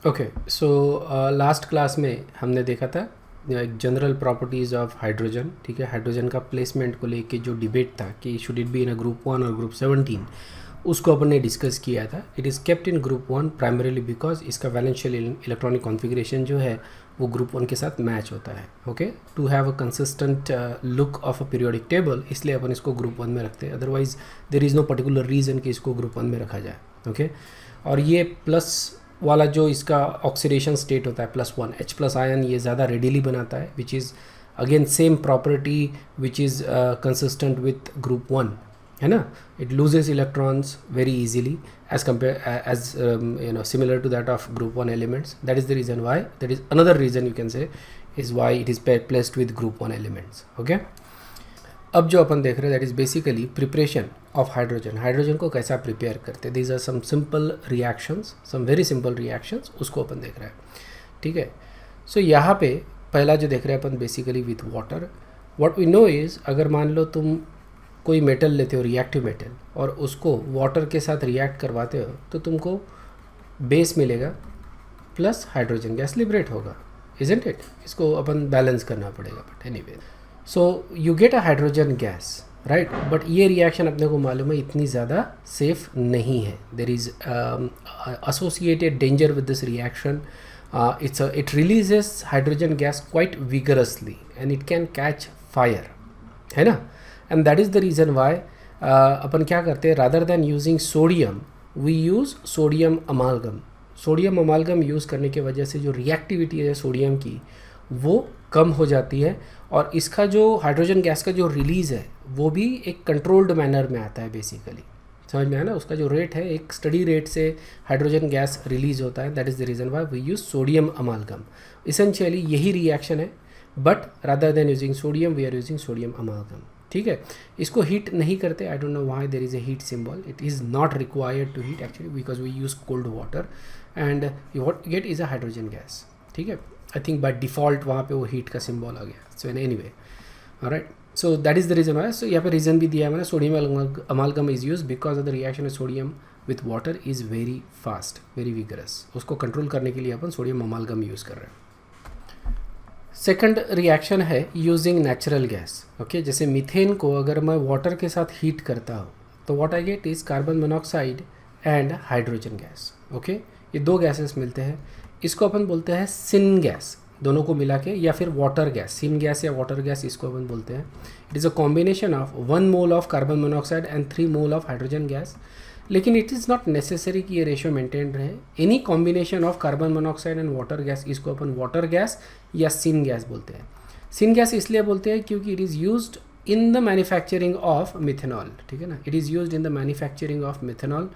Okay, so last class में हमने देखा था एक जनरल प्रॉपर्टीज़ ऑफ हाइड्रोजन. ठीक है, हाइड्रोजन का प्लेसमेंट को लेके जो डिबेट था कि should it be in a group 1 और ग्रुप 17, उसको अपन ने डिस्कस किया था. It is kept in group 1 primarily because इसका वैलेंशियल इलेक्ट्रॉनिक कॉन्फ़िगरेशन जो है वो ग्रुप 1 के साथ मैच होता है. Okay, to have a consistent look of a periodic table, इसलिए अपन इसको ग्रुप 1 में रखते हैं. Otherwise there is no particular reason कि इसको ग्रुप 1 में रखा जाए. ओके, और ये प्लस वाला जो इसका ऑक्सीडेशन स्टेट होता है +1 H प्लस आयन, ये ज़्यादा रेडिली बनाता है, which is again same property which is consistent with group 1, है ना. It loses electrons very easily as compare as similar to that of group 1 elements. That is the reason why, that is another reason you can say is why it is placed with group 1 elements. Okay, अब जो अपन देख रहे हैं that is basically preparation of hydrogen. Hydrogen को कैसा prepare करते, these are some simple reactions, some very simple reactions, उसको अपन देख रहे हैं. ठीक है, सो यहाँ पे पहला जो देख रहे हैं अपन basically with water. What we know is, अगर मान लो तुम कोई मेटल लेते हो, रिएक्टिव मेटल, और उसको वाटर के साथ रिएक्ट करवाते हो तो तुमको बेस मिलेगा प्लस हाइड्रोजन गैस लिबरेट होगा, इजंट इट. इसको अपन बैलेंस करना पड़ेगा, but anyway. So you get a hydrogen gas, right. But ये रिएक्शन अपने को मालूम है इतनी ज़्यादा सेफ नहीं है. There is associated danger with this reaction. It releases hydrogen gas quite vigorously and it can catch fire, है ना. And that is the reason why अपन क्या करते हैं, rather than using sodium we use sodium amalgam. Sodium amalgam use करने की वजह से जो रिएक्टिविटी है सोडियम की वो कम हो जाती है, और इसका जो हाइड्रोजन गैस का जो रिलीज़ है वो भी एक कंट्रोल्ड मैनर में आता है बेसिकली. समझ में आया ना, उसका जो रेट है एक स्टडी रेट से हाइड्रोजन गैस रिलीज़ होता है. That is the reason why we use sodium amalgam. Essentially यही रिएक्शन है, but rather than using sodium we are using sodium amalgam. ठीक है, इसको हीट नहीं करते. I don't know why there is a heat symbol. It is not required to heat actually because we use cold water and what get is a hydrogen gas. ठीक है, I think by default वहाँ पे वो heat का symbol आ गया. So anyway, alright, so that is the reason why. So यहाँ पे रीज़न भी दिया है मैंने, sodium amalgam is use because of the reaction of sodium with water is very fast, very vigorous. उसको कंट्रोल करने के लिए अपन सोडियम अमालगम यूज़ कर रहे हैं. सेकंड रिएक्शन है यूजिंग नेचुरल गैस. ओके, जैसे मीथेन को अगर मैं वाटर के साथ हीट करता हूँ तो what I get is carbon monoxide and hydrogen gas. Okay, ये दो गैसेस मिलते हैं, इसको अपन बोलते हैं सिन गैस. दोनों को मिला के, या फिर वाटर गैस, सिन गैस या वाटर गैस इसको अपन बोलते हैं. It is a combination of 1 mole of carbon monoxide and 3 mole of hydrogen gas. लेकिन इट इज़ नॉट नेसेसरी कि ये रेशियो मेंटेन रहे. Any combination of carbon monoxide and water gas, इसको अपन water gas या syn gas बोलते हैं. Syn gas इसलिए बोलते हैं क्योंकि it is used in the manufacturing of methanol. ठीक है ना, it is used in the manufacturing of methanol,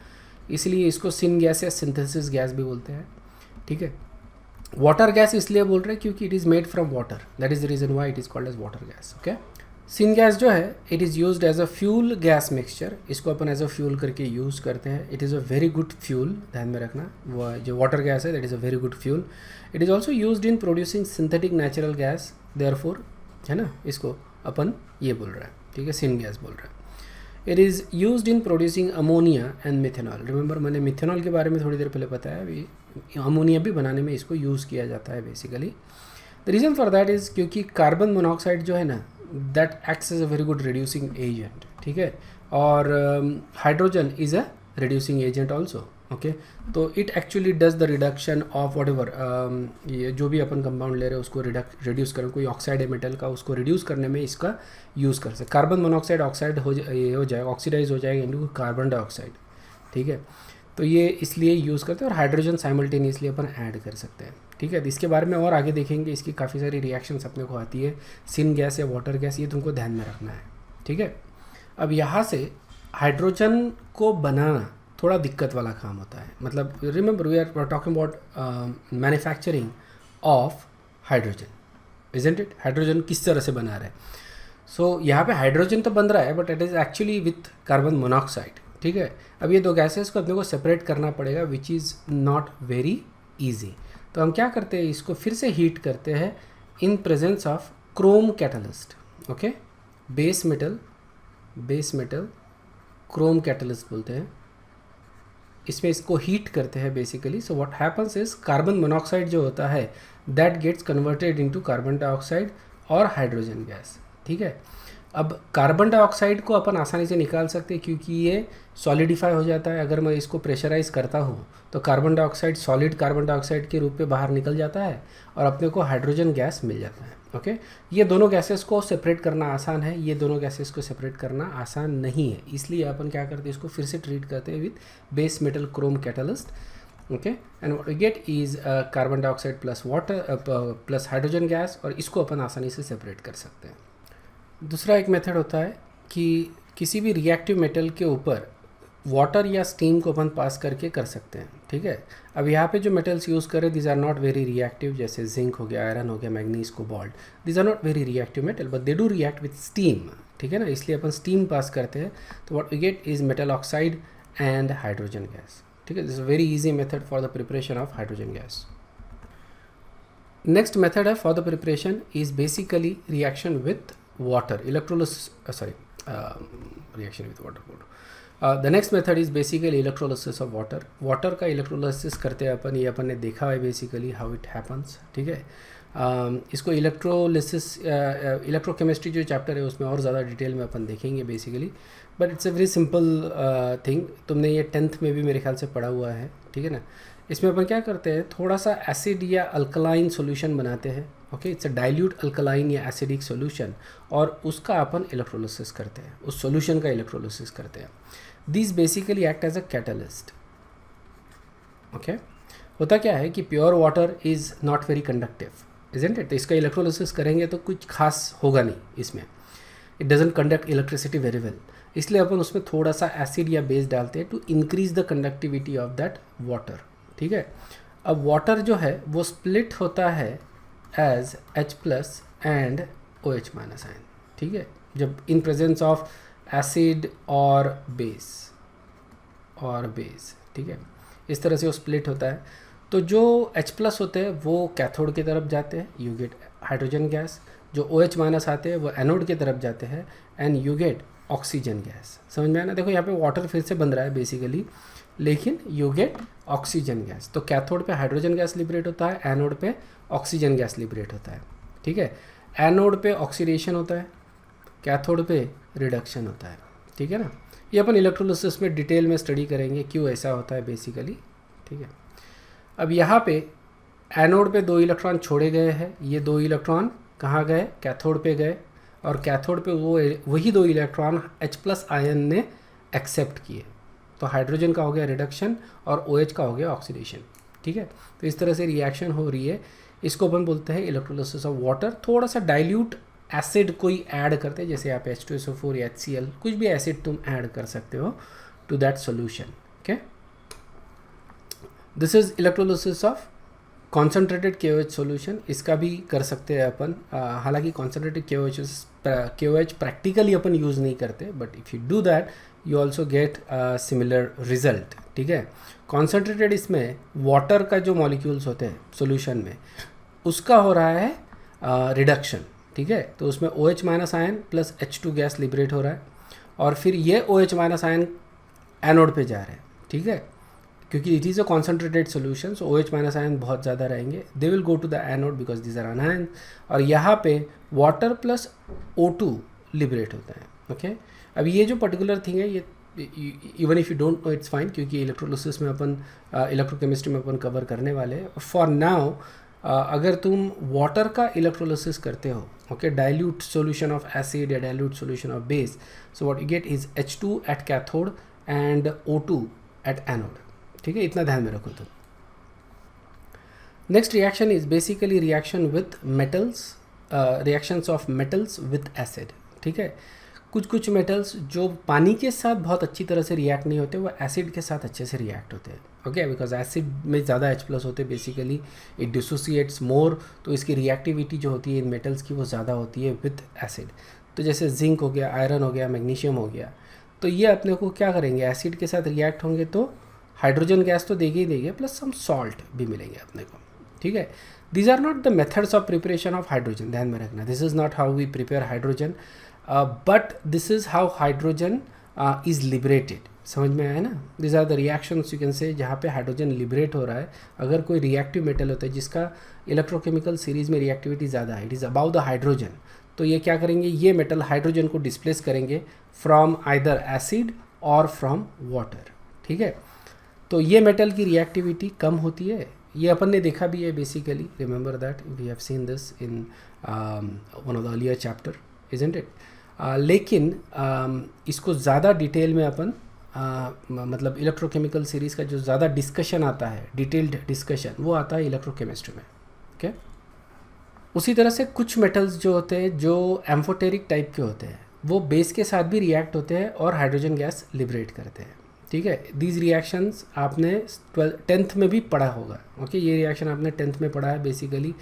इसलिए इसको सिन गैस या सिंथेसिस गैस भी बोलते हैं. ठीक है, वाटर गैस इसलिए बोल रहे हैं क्योंकि it is made from water. That is the reason why it is called as water gas. Okay, syn gas जो है it is used as a fuel gas mixture. इसको अपन एज अ फ्यूल करके यूज़ करते हैं. It is a very good fuel, ध्यान में रखना. वो जो वाटर गैस है that is a very good fuel. It is also used in producing synthetic natural gas, therefore, है ना, इसको अपन ये बोल रहे हैं. ठीक है, सिन गैस बोल रहे हैं. It is used in producing ammonia and methanol. Remember, मैंने मिथेनॉल के बारे में थोड़ी देर पहले बताया, अभी अमोनिया भी बनाने में इसको यूज़ किया जाता है basically. The reason for that is क्योंकि कार्बन मोनोऑक्साइड जो है ना that acts as a very good reducing agent. ठीक है, और hydrogen is a reducing agent also. Okay, तो it actually does the reduction of whatever, ये जो भी अपन कंपाउंड ले रहे हैं उसको रिड्यूस करें, कोई ऑक्साइड है मेटल का, उसको रिड्यूस करने में इसका यूज़ कर सकते. कार्बन मोनोऑक्साइड ऑक्साइड हो जाएगा, ऑक्सीडाइज हो जाएगा इनटू कार्बन डाइऑक्साइड. ठीक है, तो ये इसलिए यूज़ करते हैं, और हाइड्रोजन साइमल्टेनियसली अपन ऐड कर सकते हैं. ठीक है, तो इसके बारे में और आगे देखेंगे, इसकी काफ़ी सारी रिएक्शंस अपने को आती है. सिन गैस या वाटर गैस, ये तुमको ध्यान में रखना है. ठीक है, अब यहाँ से हाइड्रोजन को बनाना थोड़ा दिक्कत वाला काम होता है. मतलब remember we are talking about manufacturing of hydrogen, isn't it. Hydrogen किस तरह से बना रहे हैं. सो यहाँ पे हाइड्रोजन तो बन रहा है but it is actually with carbon monoxide. ठीक है, अब ये दो गैसेस को अपने को सेपरेट करना पड़ेगा which is not very easy. तो हम क्या करते हैं, इसको फिर से हीट करते हैं in presence of chrome catalyst. Okay, base metal chrome catalyst बोलते हैं. इसमें इसको हीट करते हैं basically. So what happens is carbon monoxide जो होता है that gets converted into carbon dioxide और हाइड्रोजन गैस. ठीक है. अब कार्बन डाइऑक्साइड को अपन आसानी से निकाल सकते हैं क्योंकि ये सॉलिडिफाई हो जाता है. अगर मैं इसको प्रेशराइज करता हूँ तो carbon dioxide solid carbon dioxide के रूप में बाहर निकल जाता है और अपने को हाइड्रोजन गैस मिल जाता है. ओके. ये दोनों गैसेस को सेपरेट करना आसान है, ये दोनों गैसेस को सेपरेट करना आसान नहीं है. इसलिए अपन क्या करते हैं, इसको फिर से ट्रीट करते हैं with base metal chrome catalyst. Okay. And what we get is carbon dioxide plus water plus hydrogen gas, और इसको अपन आसानी से सेपरेट कर सकते हैं. दूसरा एक मेथड होता है कि किसी भी रिएक्टिव मेटल के ऊपर वाटर या स्टीम को अपन पास करके कर सकते हैं. ठीक है. अब यहाँ पे जो मेटल्स यूज़ करें this are not very reactive, जैसे जिंक हो गया, आयरन हो गया, manganese, cobalt, this are not very reactive metal but they do react with steam. ठीक है ना. इसलिए अपन स्टीम पास करते हैं. तो what we get is metal oxide and hydrogen gas. ठीक है. This is very easy method for the preparation of hydrogen gas. Next method है for the preparation is basically reaction with water, reaction with water. The next method is basically electrolysis of water. Water का electrolysis करते हैं अपन, ये अपन ने देखा है basically how it happens. ठीक है. इसको electrolysis इलेक्ट्रोकेमिस्ट्री जो चैप्टर है उसमें और ज़्यादा डिटेल में अपन देखेंगे basically, but it's a very simple thing. तुमने ये 10th में भी मेरे ख्याल से पढ़ा हुआ है. ठीक है ना. इसमें अपन क्या करते हैं, थोड़ा सा एसिड या अल्कलाइन सॉल्यूशन बनाते हैं. Okay. It's a dilute alkaline या एसिडिक सॉल्यूशन, और उसका अपन इलेक्ट्रोलिसिस करते हैं, उस सॉल्यूशन का इलेक्ट्रोलिसिस करते हैं. This basically act as a catalyst. Okay. होता क्या है कि pure water is not very conductive, isn't it. तो इसका इलेक्ट्रोलिसिस करेंगे तो कुछ खास होगा नहीं इसमें. It doesn't conduct electricity very well. इसलिए अपन उसमें थोड़ा सा एसिड या बेस डालते हैं to increase the conductivity of that water. ठीक है. अब वाटर जो है वो स्प्लिट होता है as H plus and OH minus ion. ठीक है. जब इन प्रेजेंस ऑफ एसिड और बेस. ठीक है. इस तरह से वो स्प्लिट होता है. तो जो H प्लस होते हैं वो कैथोड की तरफ जाते हैं, यू गेट हाइड्रोजन गैस. जो OH माइनस आते हैं वो एनोड की तरफ जाते हैं and you get oxygen gas. समझ में आया ना. देखो यहाँ पे वाटर फिर से बन रहा है बेसिकली, लेकिन यू गेट ऑक्सीजन गैस. तो कैथोड पे हाइड्रोजन गैस लिबरेट होता है, एनोड पे ऑक्सीजन गैस लिबरेट होता है. ठीक है. एनोड पे ऑक्सीडेशन होता है, कैथोड पे रिडक्शन होता है. ठीक है ना. ये अपन इलेक्ट्रोलिसिस में डिटेल में स्टडी करेंगे क्यों ऐसा होता है बेसिकली. ठीक है. अब यहाँ पे एनोड पे 2 इलेक्ट्रॉन छोड़े गए हैं. ये 2 इलेक्ट्रॉन कहाँ गए, कैथोड पे गए, और कैथोड पे वही 2 इलेक्ट्रॉन H प्लस आयन ने एक्सेप्ट किए. तो हाइड्रोजन का हो गया रिडक्शन और OH का हो गया ऑक्सीडेशन. ठीक है. तो इस तरह से रिएक्शन हो रही है. इसको अपन बोलते हैं इलेक्ट्रोलिसिस ऑफ वाटर. थोड़ा सा डाइल्यूट एसिड कोई ऐड करते हैं, जैसे यहाँ पे H2SO4 या HCl, कुछ भी एसिड तुम ऐड कर सकते हो to that solution. Okay. This is electrolysis of concentrated KOH solution. इसका भी कर सकते हैं अपन. हालांकि कॉन्सेंट्रेटेड KOH प्रैक्टिकली अपन यूज़ नहीं करते, but if you do that you also get similar result. ठीक है. कॉन्सेंट्रेटेड इसमें वाटर का जो मॉलिक्यूल्स होते हैं सॉल्यूशन में उसका हो रहा है रिडक्शन. ठीक है. तो उसमें OH minus ion plus H2 gas liberate हो रहा है, और फिर ये OH माइनस आयन एनोड पे जा रहे हैं. ठीक है. क्योंकि it is a concentrated solution, so OH minus ion बहुत ज़्यादा रहेंगे. They will go to the anode because this are anion, और यहाँ पे वाटर प्लस O2 लिबरेट होता है. ओके. अब ये जो पर्टिकुलर थिंग है ये even if you don't know it's fine, क्योंकि इलेक्ट्रोलिसिस में अपन इलेक्ट्रोकेमिस्ट्री में अपन कवर करने वाले हैं. फॉर नाउ अगर तुम वाटर का इलेक्ट्रोलिसिस करते हो, okay, dilute solution of acid या dilute solution of base, so what you get is H2 at cathode and O2 at anode. ठीक है. इतना ध्यान में रखो तुम. Next reaction is basically reaction with metals, reactions of metals with acid. ठीक है. कुछ मेटल्स जो पानी के साथ बहुत अच्छी तरह से रिएक्ट नहीं होते, वो एसिड के साथ अच्छे से रिएक्ट होते हैं. ओके. बिकॉज एसिड में ज़्यादा H प्लस होते हैं बेसिकली, इट डिसोसिएट्स मोर, तो इसकी रिएक्टिविटी जो होती है इन मेटल्स की वो ज़्यादा होती है विथ एसिड. तो जैसे जिंक हो गया, आयरन हो गया, मैग्नीशियम हो गया, तो ये अपने को क्या करेंगे, एसिड के साथ रिएक्ट होंगे तो हाइड्रोजन गैस तो देंगे ही देंगे, प्लस सम सॉल्ट भी मिलेंगे अपने को. ठीक है. These are not the methods of preparation of hydrogen, ध्यान में रखना. This is not how we prepare hydrogen, but this is how hydrogen is liberated. समझ में आया ना? This are the reactions you can say जहाँ पे हाइड्रोजन लिबरेट हो रहा है। अगर कोई रिएक्टिव मेटल होता है जिसका इलेक्ट्रोकेमिकल सीरीज में रिएक्टिविटी ज़्यादा है, it is about the hydrogen, तो ये क्या करेंगे, ये मेटल हाइड्रोजन को डिस्प्लेस करेंगे फ्रॉम आइदर एसिड और फ्रॉम वाटर। ठीक है, तो ये मेटल की रिएक्टिविटी कम होती है, ये अपन ने देखा भी है basically, remember that we have seen this in one of the earlier chapter, isn't it? लेकिन इसको ज़्यादा डिटेल में अपन मतलब इलेक्ट्रोकेमिकल सीरीज़ का जो ज़्यादा डिस्कशन आता है, डिटेल्ड डिस्कशन, वो आता है इलेक्ट्रोकेमिस्ट्री में। ओके, उसी तरह से कुछ मेटल्स जो होते हैं जो एम्फोटेरिक टाइप के होते हैं, वो बेस के साथ भी रिएक्ट होते हैं और हाइड्रोजन गैस लिबरेट करते हैं। ठीक है, दीज रिएक्शंस आपने 10th में भी पढ़ा होगा। ओके, ये रिएक्शन आपने 10th में पढ़ा है बेसिकली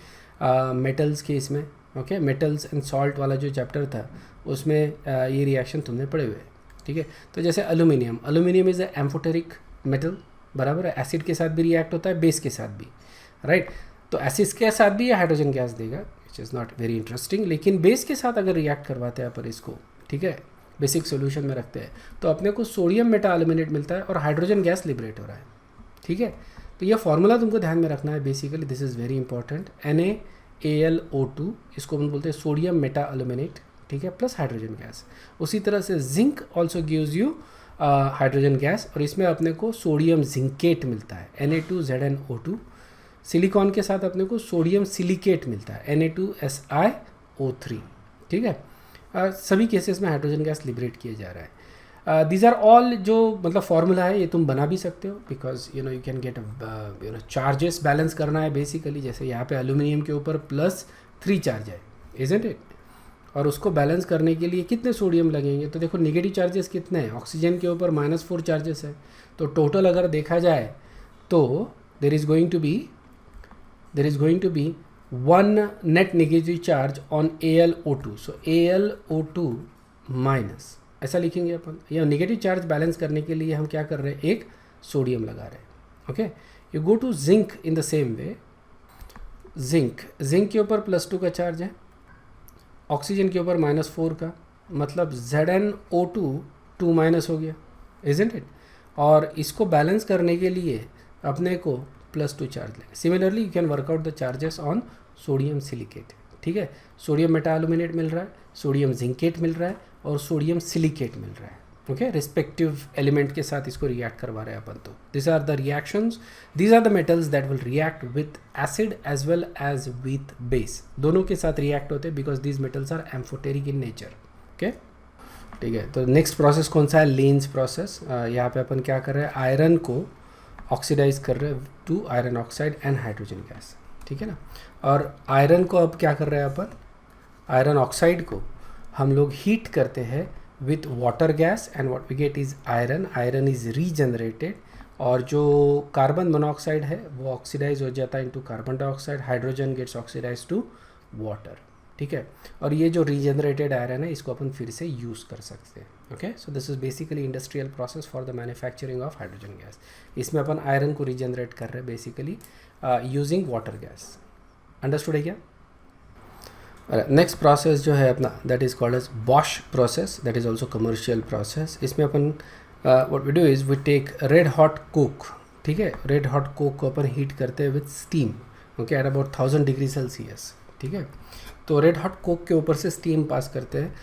मेटल्स के इसमें। ओके, मेटल्स एंड सॉल्ट वाला जो चैप्टर था उसमें ये रिएक्शन तुमने पढ़े हुए। ठीक है, तो जैसे aluminium is a amphoteric metal, बराबर है, एसिड के साथ भी रिएक्ट होता है, बेस के साथ भी, राइट? तो एसिड के साथ भी ये हाइड्रोजन गैस देगा, which is not very interesting. लेकिन बेस के साथ अगर रिएक्ट करवाते हैं अपन इसको, ठीक है, बेसिक सॉल्यूशन में रखते हैं, तो अपने को सोडियम मेटा एल्यूमिनेट मिलता है और हाइड्रोजन गैस लिबरेट हो रहा है। ठीक है, तो ये फॉर्मूला तुमको ध्यान में रखना है basically, this is very important. NaAlO2, इसको हम बोलते हैं सोडियम मेटा एल्यूमिनेट, ठीक है, प्लस हाइड्रोजन गैस। उसी तरह से zinc also gives you hydrogen gas, और इसमें अपने को सोडियम जिंकेट मिलता है, Na2ZnO2। सिलिकॉन के साथ अपने को सोडियम सिलिकेट मिलता है, Na2SiO3। ठीक है, सभी केसेस में हाइड्रोजन गैस लिबरेट किया जा रहा है। दीज आर ऑल जो मतलब फॉर्मूला है, ये तुम बना भी सकते हो, because you can get charges balance करना है बेसिकली। जैसे यहाँ पे एल्यूमिनियम के ऊपर +3 चार्ज है, इजंट इट? और उसको बैलेंस करने के लिए कितने सोडियम लगेंगे? तो देखो नेगेटिव चार्जेस कितने हैं, ऑक्सीजन के ऊपर -4 चार्जेस है, तो टोटल अगर देखा जाए तो there is going to be 1 net negative charge on AlO2, so AlO2 minus, ऐसा लिखेंगे अपन। या नेगेटिव चार्ज बैलेंस करने के लिए हम क्या कर रहे हैं, एक सोडियम लगा रहे हैं। Okay, you go to zinc in the same way. Zinc के ऊपर +2 का चार्ज है, ऑक्सीजन के ऊपर -4 का, मतलब ZnO2 2- हो गया, इजंट इट? और इसको बैलेंस करने के लिए अपने को +2 चार्ज लेंगे। Similarly you can work out the charges on sodium silicate. ठीक है, सोडियम मेटा एल्यूमिनेट मिल रहा है, सोडियम जिंकेट मिल रहा है और सोडियम सिलिकेट मिल रहा है। ओके, रिस्पेक्टिव एलिमेंट के साथ इसको रिएक्ट करवा रहे हैं अपन। तो this are the reactions, these are the metals that will react with acid as well as with base, दोनों के साथ रिएक्ट होते हैं because these metals are amphoteric in nature. Okay, ठीक है, तो नेक्स्ट प्रोसेस कौन सा है, लीन्स प्रोसेस। यहाँ पे अपन क्या कर रहे हैं, आयरन को ऑक्सीडाइज कर रहे हैं to iron oxide and hydrogen gas. ठीक है ना, और आयरन को अब क्या कर रहे हैं अपन, आयरन ऑक्साइड को हम लोग हीट करते हैं with water gas and what we get is iron is regenerated, और जो कार्बन मोनोऑक्साइड है वो ऑक्सीडाइज हो जाता है into carbon dioxide, hydrogen gets oxidise to water. ठीक है, और ये जो रीजनरेटेड आयरन है इसको अपन फिर से यूज़ कर सकते हैं। Okay, so this is basically industrial process for the manufacturing of hydrogen gas. इसमें अपन आयरन को रीजनरेट कर रहे हैं basically using water gas. Understood है क्या? नेक्स्ट प्रोसेस जो है अपना, that is called as Bosch process, that is also commercial process. इसमें अपन what we do is we take red hot coke. ठीक है, रेड हॉट कोक को अपन हीट करते हैं with steam, okay, at about 1000 degree Celsius. ठीक है, तो रेड हॉट कोक के ऊपर से स्टीम पास करते हैं।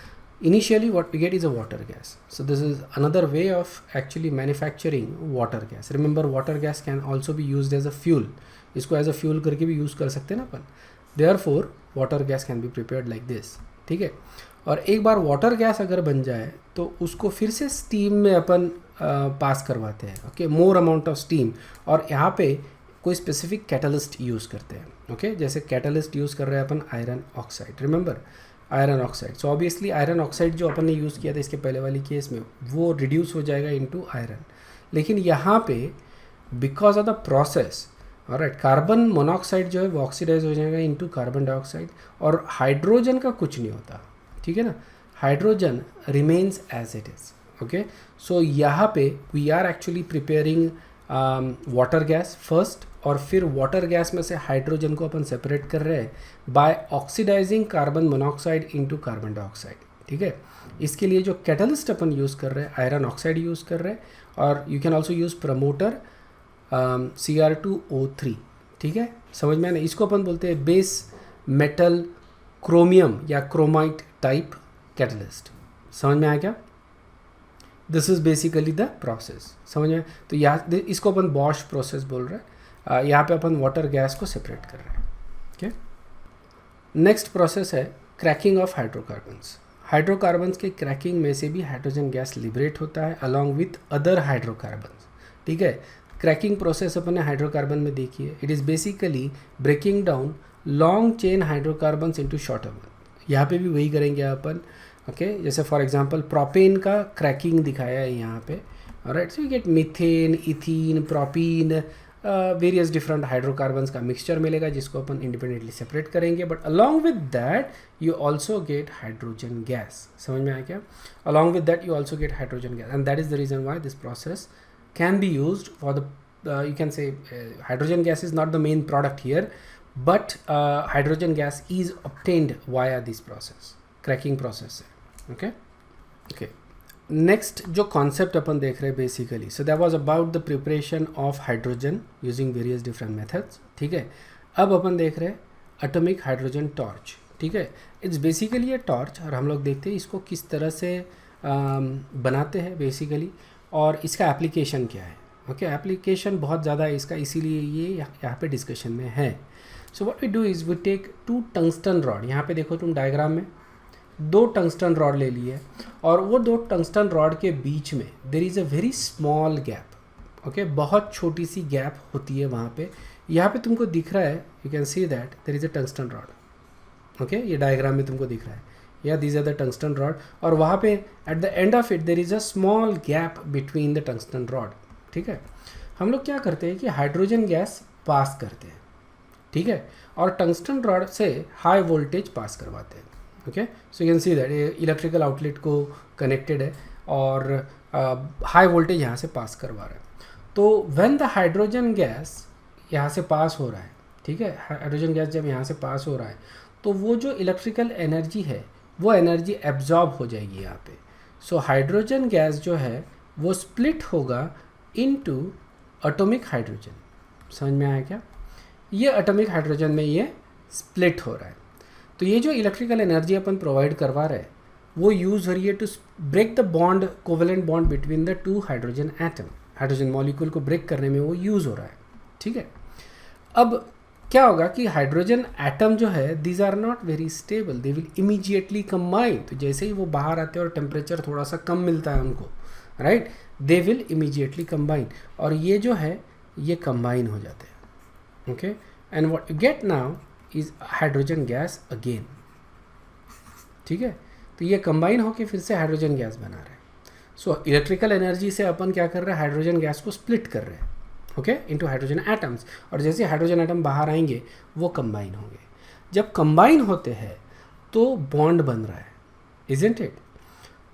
Initially what we get is a water gas, so this is another way of actually manufacturing water gas. Remember water gas can also be used as a fuel, इसको as a fuel करके भी use कर सकते हैं ना अपन। Therefore water gas can be prepared like this. ठीक है, और एक बार वाटर गैस अगर बन जाए तो उसको फिर से स्टीम में अपन पास करवाते हैं। Okay, more amount of steam, और यहाँ पे कोई स्पेसिफिक कैटलिस्ट यूज़ करते हैं। ओके, जैसे कैटलिस्ट यूज़ कर रहे हैं अपन iron oxide, remember iron oxide. So obviously iron oxide जो अपन ने यूज़ किया था इसके पहले वाली केस में, वो रिड्यूस हो जाएगा इनटू आयरन। लेकिन यहाँ पे because of the process, alright, carbon monoxide जो है वो ऑक्सीडाइज हो जाएगा इनटू कार्बन डाइऑक्साइड, और हाइड्रोजन का कुछ नहीं होता। ठीक है ना, hydrogen remains as it is. Okay, so यहाँ पे we are actually preparing water gas first, और फिर वाटर गैस में से हाइड्रोजन को अपन सेपरेट कर रहे हैं by oxidising carbon monoxide into carbon dioxide. ठीक है। इसके लिए जो कैटलिस्ट अपन यूज़ कर रहे हैं आयरन ऑक्साइड यूज़ कर रहे हैं, और you can also use promoter Cr2O3, ठीक है। समझ में आना, इसको अपन बोलते हैं बेस मेटल क्रोमियम या क्रोमाइट टाइप कैटलिस्ट। समझ में आया क्या? This is basically the process, समझ में। तो यहाँ इसको अपन बॉश प्रोसेस बोल रहे हैं। यहाँ पे अपन वाटर गैस को सेपरेट कर रहे हैं, ओके। नेक्स्ट प्रोसेस है क्रैकिंग ऑफ हाइड्रोकार्बन्स। हाइड्रोकार्बन्स के क्रैकिंग में से भी हाइड्रोजन गैस लिबरेट होता है अलॉन्ग विथ अदर हाइड्रोकार्बन्स, ठीक है। क्रैकिंग प्रोसेस अपन ने हाइड्रोकार्बन में देखी है। It is basically breaking down long chain hydrocarbons into shorter one. यहाँ पे भी वही करेंगे अपन, ओके। जैसे फॉर एग्जांपल प्रोपेन का क्रैकिंग दिखाया है यहाँ पे, alright. So you get methane, ethene, propene, various different hydrocarbons का मिक्सचर मिलेगा जिसको अपन इंडिपेंडेंटली सेपरेट करेंगे। But along with that you also get hydrogen gas. समझ में आया क्या? Along with that you also get hydrogen gas, and that is the reason why this process can be used for the you can say hydrogen gas is not the main product here, but hydrogen gas is obtained via this process, cracking process है, okay. Next जो concept अपन देख रहे हैं basically, so that was about the preparation of hydrogen using various different methods, ठीक है। अब अपन देख रहे हैं atomic hydrogen torch, ठीक है। It's basically a torch, और हम लोग देखते हैं इसको किस तरह से बनाते हैं बेसिकली, और इसका एप्लीकेशन क्या है, ओके। एप्लीकेशन बहुत ज़्यादा है इसका, इसीलिए ये यहाँ पे डिस्कशन में है। So what we do is we take 2 tungsten rod. यहाँ पे देखो तुम डायग्राम में 2 टंगस्टन रॉड ले लिए, और वो 2 टंगस्टन रॉड के बीच में there is a very small gap, okay. बहुत छोटी सी गैप होती है वहाँ पे। यहाँ पे तुमको दिख रहा है, you can see that there is a tungsten rod, okay. ये डायग्राम में तुमको दिख रहा है, या these are the tungsten rod, और वहाँ पे at the end of it there is a small gap between the tungsten rod, ठीक है। हम लोग क्या करते हैं कि हाइड्रोजन गैस पास करते हैं, ठीक है, और टंगस्टन रॉड से हाई वोल्टेज पास करवाते हैं, okay. So you can see that ये इलेक्ट्रिकल आउटलेट को कनेक्टेड है, और हाई वोल्टेज यहाँ से पास करवा रहा है। तो व्हेन द हाइड्रोजन गैस यहाँ से पास हो रहा है, ठीक है, हाइड्रोजन गैस जब यहाँ से पास हो रहा है तो वो जो इलेक्ट्रिकल एनर्जी है वो एनर्जी एब्जॉर्ब हो जाएगी यहाँ पे। सो हाइड्रोजन गैस जो है वो स्प्लिट होगा इनटू एटॉमिक हाइड्रोजन। समझ में आया क्या? ये एटॉमिक हाइड्रोजन में ये स्प्लिट हो रहा है। तो ये जो इलेक्ट्रिकल एनर्जी अपन प्रोवाइड करवा रहे हैं वो यूज़ हो रही है to break the bond, covalent bond between the 2 hydrogen atom. Hydrogen molecule को ब्रेक करने में वो यूज़ हो रहा है, ठीक है। अब क्या होगा कि हाइड्रोजन एटम जो है these are not very stable, they will immediately combine. तो जैसे ही वो बाहर आते हैं और टेम्परेचर थोड़ा सा कम मिलता है उनको, right, they will immediately combine, और ये जो है ये कंबाइन हो जाते हैं, okay. And what you get now is hydrogen gas again, ठीक है। तो ये कंबाइन होके फिर से हाइड्रोजन गैस बना रहे हैं। सो इलेक्ट्रिकल एनर्जी से अपन क्या कर रहे हैं, हाइड्रोजन गैस को स्प्लिट कर रहे हैं, ओके, इनटू हाइड्रोजन एटम्स, और जैसे हाइड्रोजन एटम बाहर आएंगे वो कंबाइन होंगे। जब कंबाइन होते हैं तो बॉन्ड बन रहा है, इजंट इट?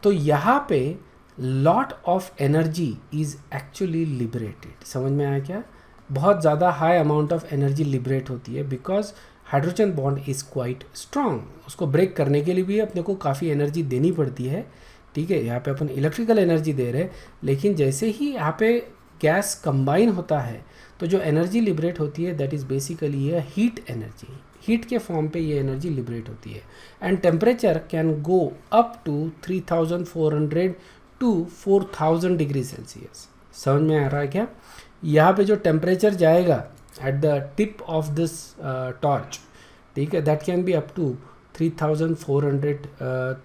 तो यहाँ पे lot of energy is actually liberated. समझ में आया क्या? बहुत ज़्यादा high amount of energy liberate होती है because hydrogen bond is quite strong. उसको ब्रेक करने के लिए भी अपने को काफ़ी एनर्जी देनी पड़ती है, ठीक है। यहाँ पे अपन इलेक्ट्रिकल एनर्जी दे रहे हैं, लेकिन जैसे ही यहाँ पे गैस कंबाइन होता है तो जो एनर्जी लिबरेट होती है दैट इज़ बेसिकली ये हीट एनर्जी। हीट के फॉर्म पे ये एनर्जी लिबरेट होती है, and temperature can go up to 3400 to 4000 degree Celsius. समझ में आ रहा है क्या? यहाँ पे जो टेम्परेचर जाएगा at the tip of this torch, ठीक है, that can be up to 3400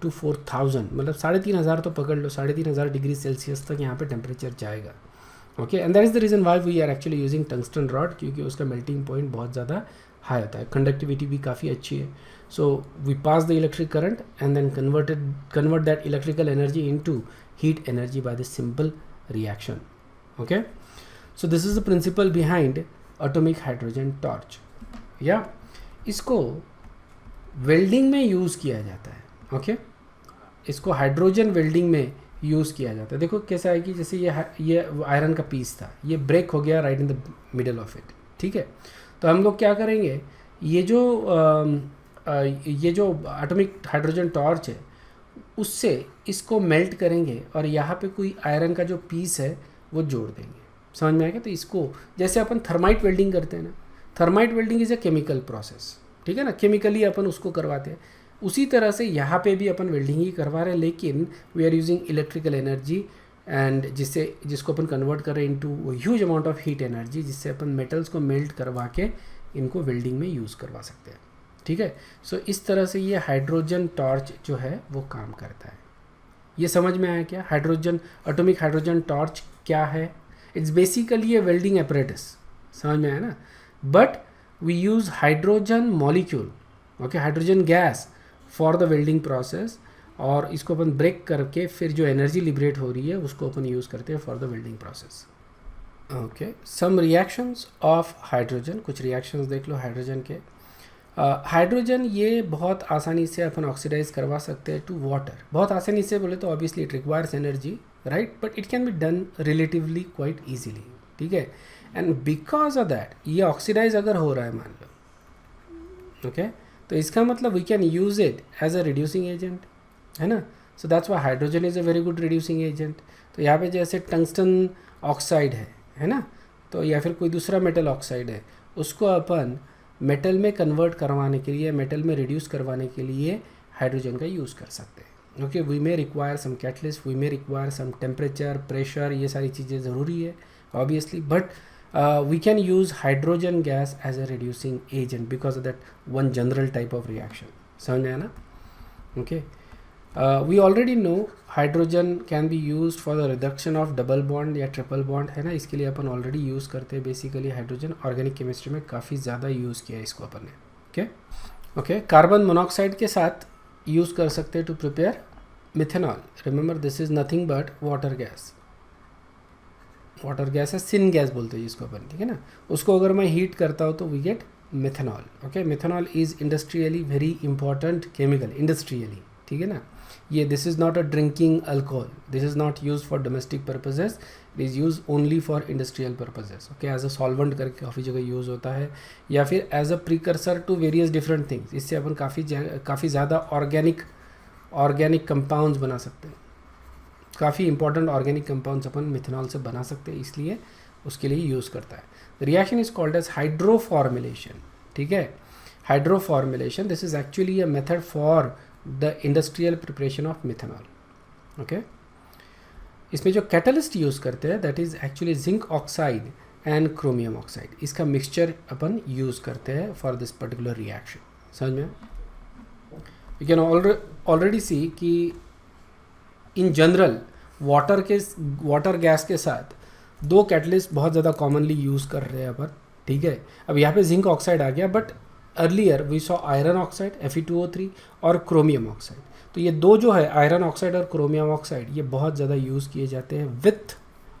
to 4000, मतलब 3500 तो पकड़ लो, 3500 डिग्री सेल्सियस तक यहाँ पे टेम्परेचर जाएगा, okay. And that is the reason why we are actually using tungsten rod, क्योंकि उसका मेल्टिंग पॉइंट बहुत ज़्यादा हाई होता है, कंडक्टिविटी भी काफ़ी अच्छी है। So we pass the electric current and then convert that electrical energy into heat energy by this simple reaction, okay. So this is the principle behind atomic hydrogen torch. या इसको welding में use किया जाता है, okay. इसको hydrogen welding में use किया जाता है। देखो कैसा है कि जैसे ये आयरन का पीस था, ये ब्रेक हो गया right in the middle of it, ठीक है। तो हम लोग क्या करेंगे, ये जो एटॉमिक हाइड्रोजन टॉर्च है उससे इसको मेल्ट करेंगे और यहाँ पे कोई आयरन का जो पीस है वो जोड़ देंगे। समझ में आएगा? तो इसको जैसे अपन थर्माइट वेल्डिंग करते हैं ना, thermite welding is a chemical process, ठीक है ना, केमिकली अपन उसको करवाते हैं। उसी तरह से यहाँ पे भी अपन वेल्डिंग ही करवा रहे हैं, लेकिन we are using electrical energy and जिसको अपन कन्वर्ट कर रहे हैं into huge amount of heat energy, जिससे अपन मेटल्स को मेल्ट करवा के इनको वेल्डिंग में यूज़ करवा सकते हैं, ठीक है। सो इस तरह से ये हाइड्रोजन टॉर्च जो है वो काम करता है। ये समझ में आया क्या? हाइड्रोजन, एटॉमिक हाइड्रोजन टॉर्च क्या है? It's basically a welding apparatus. समझ में आया ना? But we use hydrogen molecule, okay, hydrogen gas for the welding process, और इसको अपन ब्रेक करके फिर जो एनर्जी लिबरेट हो रही है उसको अपन यूज़ करते हैं for the welding process. Okay, some reactions of hydrogen, कुछ रिएक्शंस देख लो हाइड्रोजन के। हाइड्रोजन ये बहुत आसानी से अपन ऑक्सीडाइज करवा सकते हैं टू वाटर। बहुत आसानी से बोले तो obviously it requires energy, right, but it can be done relatively quite easily, ठीक है। एंड बिकॉज ऑफ दैट ये ऑक्सीडाइज अगर हो रहा है मान लो, ओके, तो इसका मतलब we can use it as a reducing agent, है ना। So that's why hydrogen is a very good reducing agent. तो यहाँ पे जैसे टंगस्टन ऑक्साइड है ना, तो या फिर कोई दूसरा मेटल ऑक्साइड है, उसको अपन मेटल में कन्वर्ट करवाने के लिए, मेटल में रिड्यूस करवाने के लिए हाइड्रोजन का यूज़ कर सकते हैं। Okay, we may require some catalyst, we may require some temperature, pressure, ये सारी चीज़ें ज़रूरी है obviously, but we can use hydrogen gas as a reducing agent because of that one general type of reaction. समझ आया ना? Okay. We already know hydrogen can be used for the reduction of double bond या triple bond, है ना। इसके लिए अपन already use करते हैं बेसिकली हाइड्रोजन, ऑर्गेनिक केमिस्ट्री में काफ़ी ज़्यादा यूज़ किया है इसको अपन ने। ओके ओके, कार्बन मोनोऑक्साइड के साथ यूज़ कर सकते हैं to prepare methanol. Remember this is nothing but water gas. Water gas है, सिन गैस बोलते हैं जिसको अपन, ठीक है ना। उसको अगर मैं हीट करता हूँ तो we get methanol. Okay, methanol is industrially very important chemical, industrially, ठीक है ना। ये this is not a drinking alcohol, this is not use for domestic purposes, it is use only for industrial purposes. Okay, as a solvent करके काफ़ी जगह use होता है, या फिर as a precursor to various different things. इससे अपन काफ़ी ज़्यादा ऑर्गेनिक कंपाउंड्स बना सकते हैं, काफ़ी इंपॉर्टेंट ऑर्गेनिक कंपाउंड्स अपन मिथेनॉल से बना सकते हैं, इसलिए उसके लिए यूज़ करता है। The reaction is called as hydroformulation, ठीक है। Hydroformulation, this is actually a method for the industrial preparation of methanol. Okay, इसमें जो कैटलिस्ट यूज़ करते हैं that is actually zinc oxide and chromium oxide, इसका मिक्सचर अपन यूज़ करते हैं फॉर दिस पर्टिकुलर रिएक्शन। समझ में? यू कैन ऑलरेडी सी कि इन जनरल वाटर गैस के साथ दो कैटलिस्ट बहुत ज़्यादा कॉमनली यूज़ कर रहे हैं अपन, ठीक है। अब यहाँ पे जिंक ऑक्साइड आ गया, but earlier we saw iron oxide Fe2O3 और क्रोमियम ऑक्साइड। तो ये दो जो है आयरन ऑक्साइड और क्रोमियम ऑक्साइड, ये बहुत ज़्यादा यूज़ किए जाते हैं with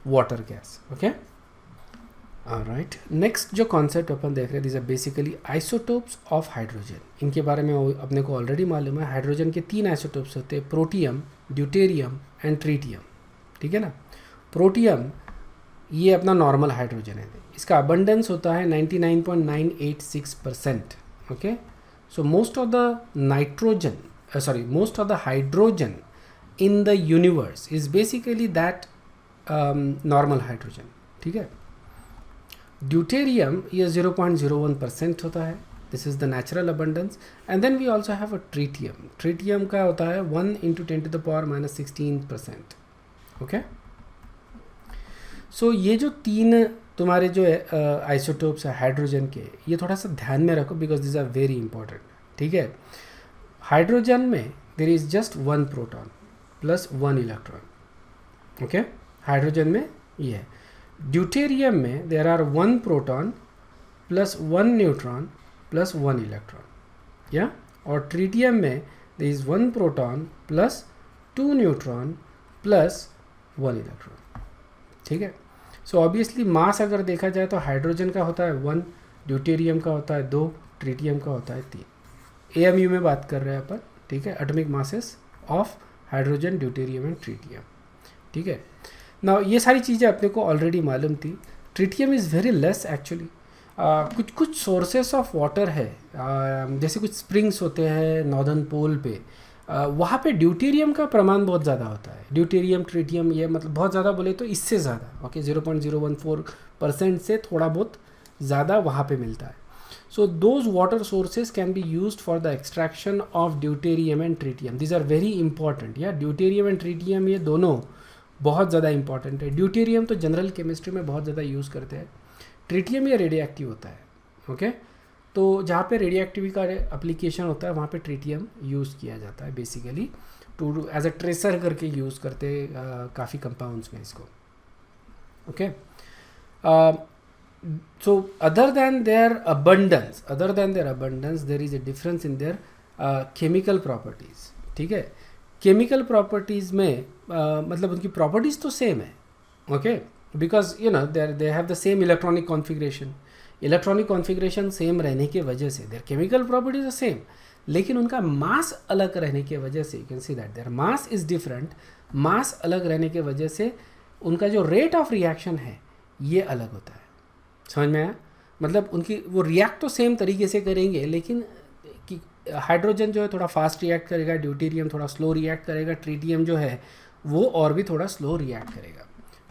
water gas. Okay, right. Next जो कॉन्सेप्ट अपन देख रहे हैं, this are basically isotopes of hydrogen. इनके बारे में अपने को ऑलरेडी मालूम है, हाइड्रोजन के 3 आइसोटोप्स होते हैं, प्रोटियम, ड्यूटेरियम एंड ट्रीटियम, ठीक है ना। प्रोटियम ये अपना नॉर्मल हाइड्रोजन है, इसका अबंडेंस होता है 99.986%। Okay, so most of the hydrogen in the universe is basically that normal hydrogen, ठीक है। ड्यूटेरियम ये 0.01% होता है, this is the natural abundance. And then we also have a tritium. Tritium का होता है 1 × 10⁻16%। ओके, सो ये जो 3 तुम्हारे जो आइसोटोप्स है हाइड्रोजन के, ये थोड़ा सा ध्यान में रखो because this are very important, ठीक है। हाइड्रोजन में there is just 1 proton plus 1 electron. Okay, hydrogen में ये है। ड्यूटेरियम में there are 1 proton plus 1 neutron plus 1 electron, या, और ट्रीटियम में there is 1 proton plus 2 neutron plus 1 electron, ठीक है। सो ऑब्वियसली मास अगर देखा जाए तो हाइड्रोजन का होता है 1, ड्यूटेरियम का होता है 2, ट्रीटियम का होता है 3। AMU में बात कर रहे हैं अपन, ठीक है, atomic masses of hydrogen, deuterium and tritium, ठीक है ना। ये सारी चीज़ें अपने को ऑलरेडी मालूम थी। Tritium is very less actually. कुछ सोर्सेस ऑफ वाटर है, जैसे कुछ स्प्रिंग्स होते हैं नॉर्दर्न पोल पे, वहाँ पे ड्यूटेरियम का प्रमाण बहुत ज़्यादा होता है, ड्यूटेरियम ट्रिटियम, ये मतलब बहुत ज़्यादा बोले तो इससे ज़्यादा, ओके 0.014% से थोड़ा बहुत ज़्यादा वहाँ पे मिलता है. So those water sources can be used for the extraction of deuterium and tritium. These are very important. या ड्यूटेरियम एंड ट्रिटियम ये दोनों बहुत ज़्यादा इंपॉर्टेंट है. ड्यूटेरियम तो जनरल केमिस्ट्री में बहुत ज़्यादा यूज़ करते हैं. ट्रिटियम ये रेडियो एक्टिव होता है, ओके तो जहाँ पे रेडियो एक्टिविटी का एप्लीकेशन होता है वहाँ पे ट्रिटियम यूज़ किया जाता है basically to as a tracer करके यूज़ करते काफ़ी कंपाउंड्स में इसको, okay. So other than their abundance, there is a difference in their chemical properties. ठीक है, chemical properties में मतलब उनकी properties तो same है, okay, because you know they have the same electronic configuration same रहने के वजह से their chemical properties are same, लेकिन उनका mass अलग रहने के वजह से you can see that their mass is different. mass अलग रहने के वजह से उनका जो rate of reaction है ये अलग होता है. समझ में आया? मतलब उनकी वो रिएक्ट तो सेम तरीके से करेंगे, लेकिन कि हाइड्रोजन जो है थोड़ा फास्ट रिएक्ट करेगा, ड्यूटेरियम थोड़ा स्लो रिएक्ट करेगा, ट्रिटियम जो है वो और भी थोड़ा स्लो रिएक्ट करेगा,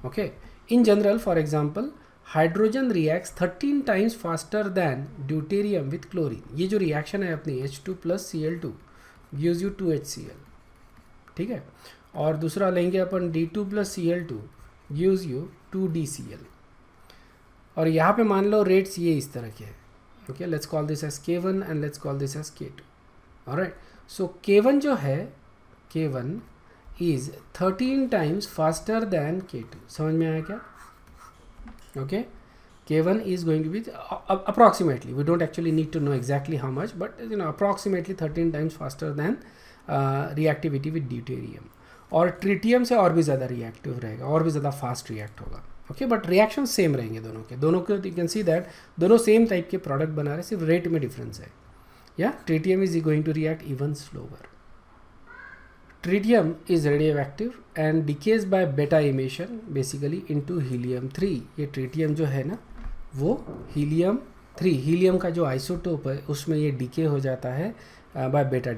okay. In general for example hydrogen reacts 13 times faster than deuterium with chlorine. ये जो रिएक्शन है अपनी H2 + Cl2 gives you 2HCl, ठीक है. और दूसरा लेंगे अपन D2 + Cl2 gives you 2DCl. और यहाँ पे मान लो रेट्स ये इस तरह के हैं, okay. Let's call this as K1 and let's call this as K2. Alright, so K1 जो है K1 is 13 times faster than K2. समझ में आया क्या? Okay, K1 is going to be approximately, we don't actually need to know exactly how much, but you know approximately 13 times faster than reactivity with deuterium. और tritium से और भी ज़्यादा reactive रहेगा, और भी ज़्यादा फास्ट रिएक्ट होगा, ओके. बट रिएक्शन सेम रहेंगे दोनों के यू कैन सी दैट दोनों सेम टाइप के प्रोडक्ट बना रहे, सिर्फ रेट में डिफरेंस है. या tritium is going to react even slower. Tritium is radioactive and decays by beta emission basically into हीलियम-3. ये ट्रिटियम जो है ना वो हीलियम-3, हीलियम का जो आइसोटोप है उसमें ये डिके हो जाता है बाय बेटा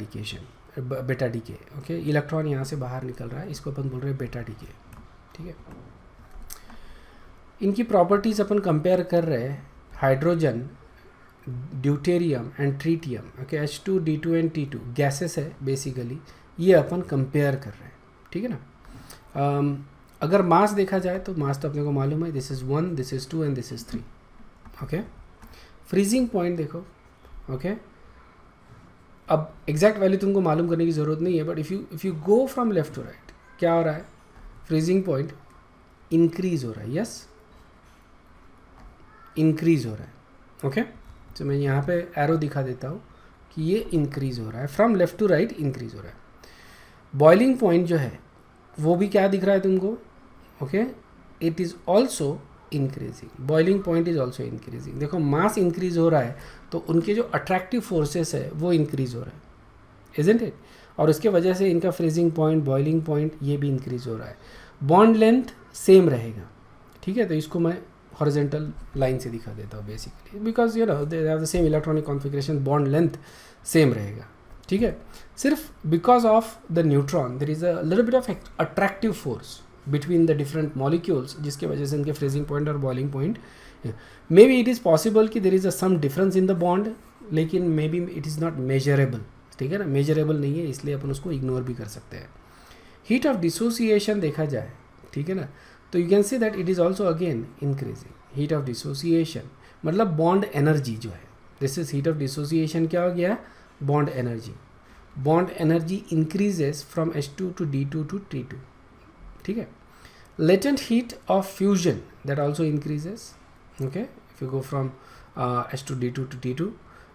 डिके, ओके. इलेक्ट्रॉन यहाँ से बाहर निकल रहा है, इसको अपन बोल रहे हैं बेटा डिके, ठीक है. इनकी प्रॉपर्टीज़ अपन कंपेयर कर रहे हैं, hydrogen, deuterium and tritium, okay. H2, D2 and T2 gases है बेसिकली, ये अपन कंपेयर कर रहे हैं, ठीक है ना. अगर मास देखा जाए तो मास तो अपने को मालूम है, this is 1, this is 2 and this is 3, okay. Freezing point देखो, ओके. अब एग्जैक्ट वैल्यू तुमको मालूम करने की ज़रूरत नहीं है, but if you go from left to right क्या हो रहा है, फ्रीजिंग पॉइंट इंक्रीज हो रहा है, यस, इंक्रीज हो रहा है, ओके. तो मैं यहाँ पे एरो दिखा देता हूँ कि ये इंक्रीज हो रहा है, from left to right increase हो रहा है. बॉइलिंग पॉइंट जो है वो भी क्या दिख रहा है तुमको, okay, it is also increasing. Boiling point is also increasing. देखो मास इंक्रीज हो रहा है तो उनके जो अट्रैक्टिव फोर्सेस है वो इंक्रीज हो रहा है, इजंट इट. और उसके वजह से इनका फ्रीजिंग पॉइंट, बॉइलिंग पॉइंट ये भी इंक्रीज हो रहा है. बॉन्ड लेंथ सेम रहेगा, ठीक है. तो इसको मैं हॉरिजॉन्टल लाइन से दिखा देता हूँ basically, because you know they have the same electronic configuration, bond length same रहेगा, ठीक है. सिर्फ because of the neutron there is a little bit of attractive force between the different molecules, जिसके वजह से इनके फ्रीजिंग पॉइंट और boiling point, maybe it is possible कि there is a some difference in the bond, लेकिन maybe it is not measurable, ठीक है ना. मेजरेबल नहीं है, इसलिए अपन उसको इग्नोर भी कर सकते हैं. हीट ऑफ डिसोसिएशन देखा जाए, ठीक है ना, तो you can see that it is also again increasing. Heat of dissociation मतलब बॉन्ड एनर्जी जो है, this is heat of dissociation. क्या हो गया, bond energy. Bond energy increases from H2 to D2 to T2, ठीक है. Latent heat of fusion that also increases, okay, if you go from H2 D2 to T2.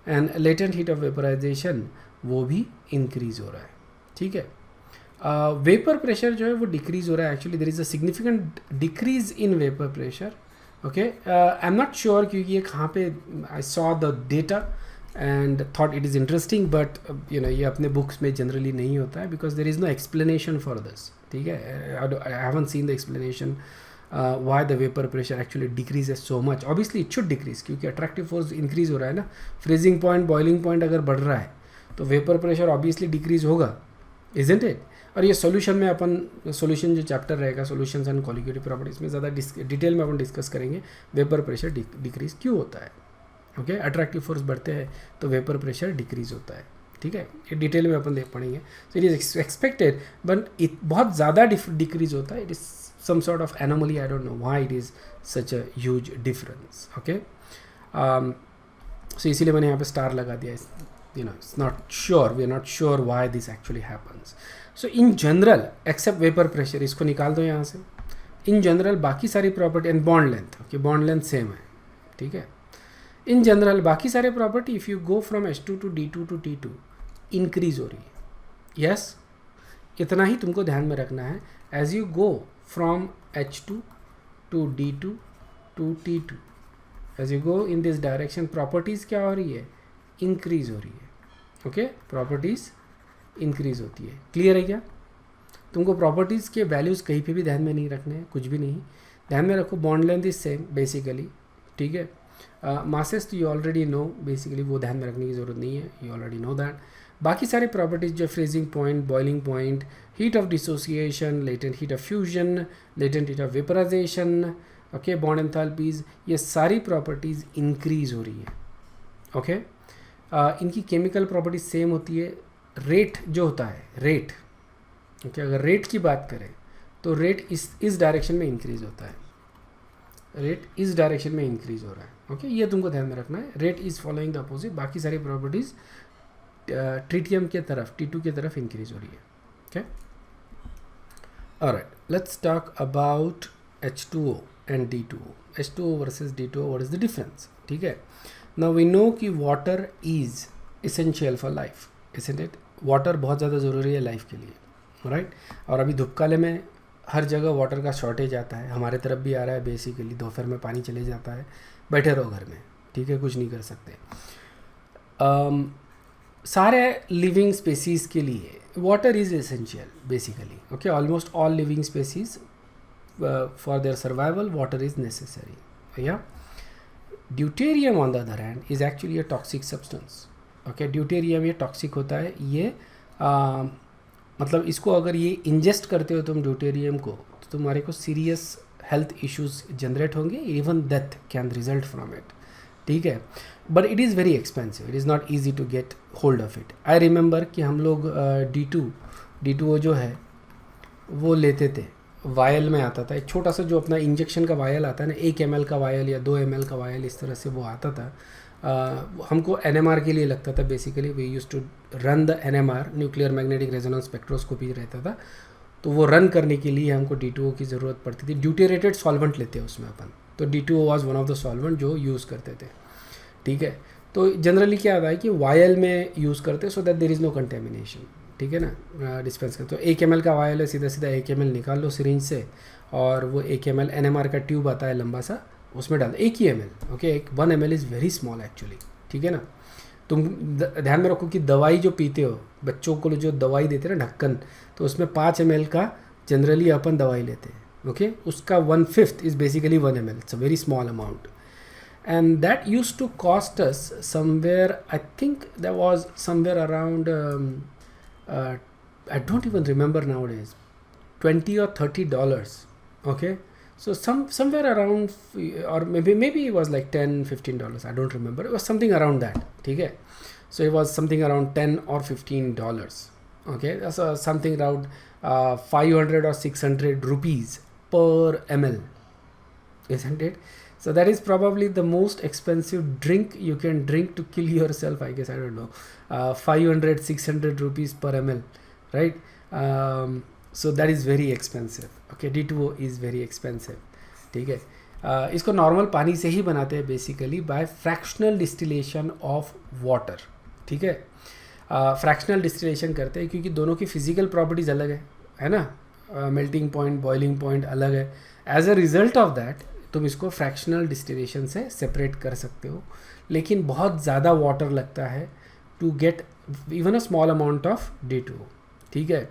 And latent heat of vaporisation वो भी increase हो रहा है, ठीक है. Vapour pressure जो है वो डिक्रीज हो रहा है. Actually there is a significant decrease in vapour pressure, okay. I am not sure क्योंकि ये कहाँ पे I saw the data and thought it is interesting, but you know ये अपने बुक्स में जनरली नहीं होता है, because there is no explanation for this, ठीक है. I haven't seen the explanation why the vapor pressure actually decreases so much. Obviously it should decrease क्योंकि attractive force increase हो रहा है ना. freezing point, boiling point अगर बढ़ रहा है तो vapor pressure obviously decrease होगा, इजंट इट? और ये सॉल्यूशन में अपन सॉल्यूशन जो चैप्टर रहेगा सॉल्यूशंस एंड कॉलिगेटिव प्रॉपर्टीज में ज़्यादा डिटेल में अपन डिस्कस करेंगे वेपर प्रेशर डिक्रीज क्यों होता है. ओके, अट्रैक्टिव फोर्स बढ़ते हैं तो वेपर प्रेशर डिक्रीज होता है. ठीक है, ये डिटेल में अपन देख पढ़ेंगे. So it is expected but बहुत ज़्यादा डिक्रीज होता है. It is some sort of anomaly. I don't know why it is such a huge difference. Okay, so इसीलिए मैंने यहाँ पे स्टार लगा दिया. It's not sure, we are not sure why this actually happens. So in general, except vapor pressure, इसको निकाल दो यहाँ से. In general बाकी सारी property and bond length, okay bond length same है. ठीक है, इन जनरल बाकी सारे property if you go from H2 to D2 to T2 increase हो रही है. यस, इतना ही तुमको ध्यान में रखना है. As you go from H2 to D2 to T2, as you go in this direction properties क्या हो रही है, इंक्रीज हो रही है. ओके, प्रॉपर्टीज़ इंक्रीज होती है. क्लियर है क्या? तुमको प्रॉपर्टीज़ के वैल्यूज़ कहीं पे भी ध्यान में नहीं रखने हैं, कुछ भी नहीं. ध्यान में रखो bond length is same basically. ठीक है, मासेस तो यू ऑलरेडी नो बेसिकली, वो ध्यान में रखने की ज़रूरत नहीं है, यू ऑलरेडी नो दैट. बाकी सारे प्रॉपर्टीज़ जो freezing point, boiling point, heat of dissociation, latent heat of fusion, latent heat of vaporization, okay bond enthalpies, ये सारी प्रॉपर्टीज़ इंक्रीज हो रही है. ओके, इनकी केमिकल प्रॉपर्टीज सेम होती है. रेट जो होता है, रेट, ओके अगर रेट की बात करें तो रेट इस डायरेक्शन में इंक्रीज होता है. रेट इस डायरेक्शन में इंक्रीज हो रहा है. ओके, ये तुमको ध्यान में रखना है. Rate is following the opposite. बाकी सारी प्रॉपर्टीज़ ट्रीटियम के तरफ, T2 की तरफ इंक्रीज हो रही है. Okay, alright, let's talk about H2O and D2O. H2O versus D2O, what is the difference? ठीक है, नाउ वी नो कि water is essential for life, isn't it? Water बहुत ज़्यादा ज़रूरी है लाइफ के लिए, राइट? और अभी धूपकाले में हर जगह वाटर का शॉर्टेज आता है. हमारे तरफ भी आ रहा है बेसिकली. दोपहर में पानी चले जाता है, बैठे रहो घर में. ठीक है, कुछ नहीं कर सकते. सारे लिविंग स्पेसीज़ के लिए water is essential basically. Okay, almost all living species for their survival water is necessary. या deuterium on the other hand is actually a toxic substance. Okay, deuterium ये टॉक्सिक होता है. ये मतलब इसको अगर ये इंजेस्ट करते हो तुम ड्यूटेरियम को, तो तुम्हारे को सीरियस हेल्थ इश्यूज जनरेट होंगे. Even death can result from it. ठीक है, but it is very expensive. It is not easy to get hold of it. I remember कि हम लोग D2O जो है वो लेते थे, वायल में आता था. एक छोटा सा जो अपना इंजेक्शन का वायल आता है ना, 1 ml का वायल या 2 ml का वायल, इस तरह से वो आता था. हमको NMR के लिए लगता था basically. We use to run the NMR, nuclear magnetic resonance spectroscopy रहता था, तो वो रन करने के लिए हमको D2O की ज़रूरत पड़ती थी. ड्यूटेरेटेड सॉल्वेंट लेते हैं उसमें अपन, तो D2O was one of the solvent जो यूज़ करते थे. ठीक है, तो जनरली क्या आता है कि वायल में यूज़ करते so that there is no contamination. ठीक है ना, डिस्पेंस करते. तो 1 ml का वायल है, सीधा सीधा 1 ml निकाल लो सिरिंज से, और वो 1 ml NMR का ट्यूब आता है लंबा सा, उसमें डाल 1 ही ml. Okay, 1 ml is very small actually. ठीक है ना, तुम ध्यान में रखो कि दवाई जो पीते हो, बच्चों को जो दवाई देते हैं ना ढक्कन, तो उसमें 5 ml का जनरली अपन दवाई लेते हैं. ओके, उसका 1/5 is basically 1 ml. It's a very small amount. And that used to cost us somewhere, I think there was somewhere around I don't even remember nowadays, $20 or $30. Okay, so somewhere around, or maybe it was like $10-15. I don't remember. It was something around that. Okay, so it was something around $10 or $15. Okay, that's something around 500 or 600 rupees per ml, isn't it? So that is probably the most expensive drink you can drink to kill yourself, I guess. I don't know, 500-600 rupees per ml, right? So that is very expensive. Okay, D2O is very expensive. ठीक है, इसको normal पानी से ही बनाते हैं basically bye fractional distillation of water. ठीक है, fractional distillation करते हैं क्योंकि दोनों की फिजिकल प्रॉपर्टीज़ अलग है ना. मेल्टिंग पॉइंट, बॉइलिंग पॉइंट अलग है. As a result of that तुम इसको फ्रैक्शनल डिस्टिलेशन से सेपरेट कर सकते हो, लेकिन बहुत ज़्यादा वाटर लगता है to get even a small amount of D2O. ठीक है,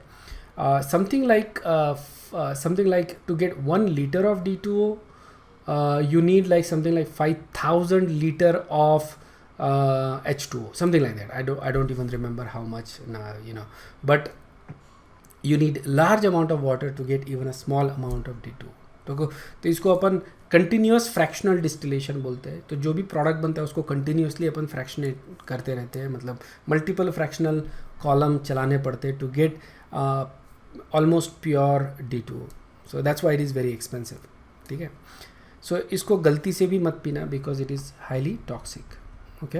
something like to get 1 liter of D2O, you need like something like 5,000 liter of H2O, something like that. I don't even remember how much now, but you need large amount of water to get even a small amount of D2। तो इसको अपन continuous fractional distillation बोलते हैं। तो जो भी product बनता है उसको कंटिन्यूसली अपन फ्रैक्शनेट करते रहते हैं, मतलब मल्टीपल फ्रैक्शनल कॉलम चलाने पड़ते हैं to get almost pure D2। So that's why it is very expensive, ठीक है। सो इसको गलती से भी मत पीना because it is highly toxic, okay.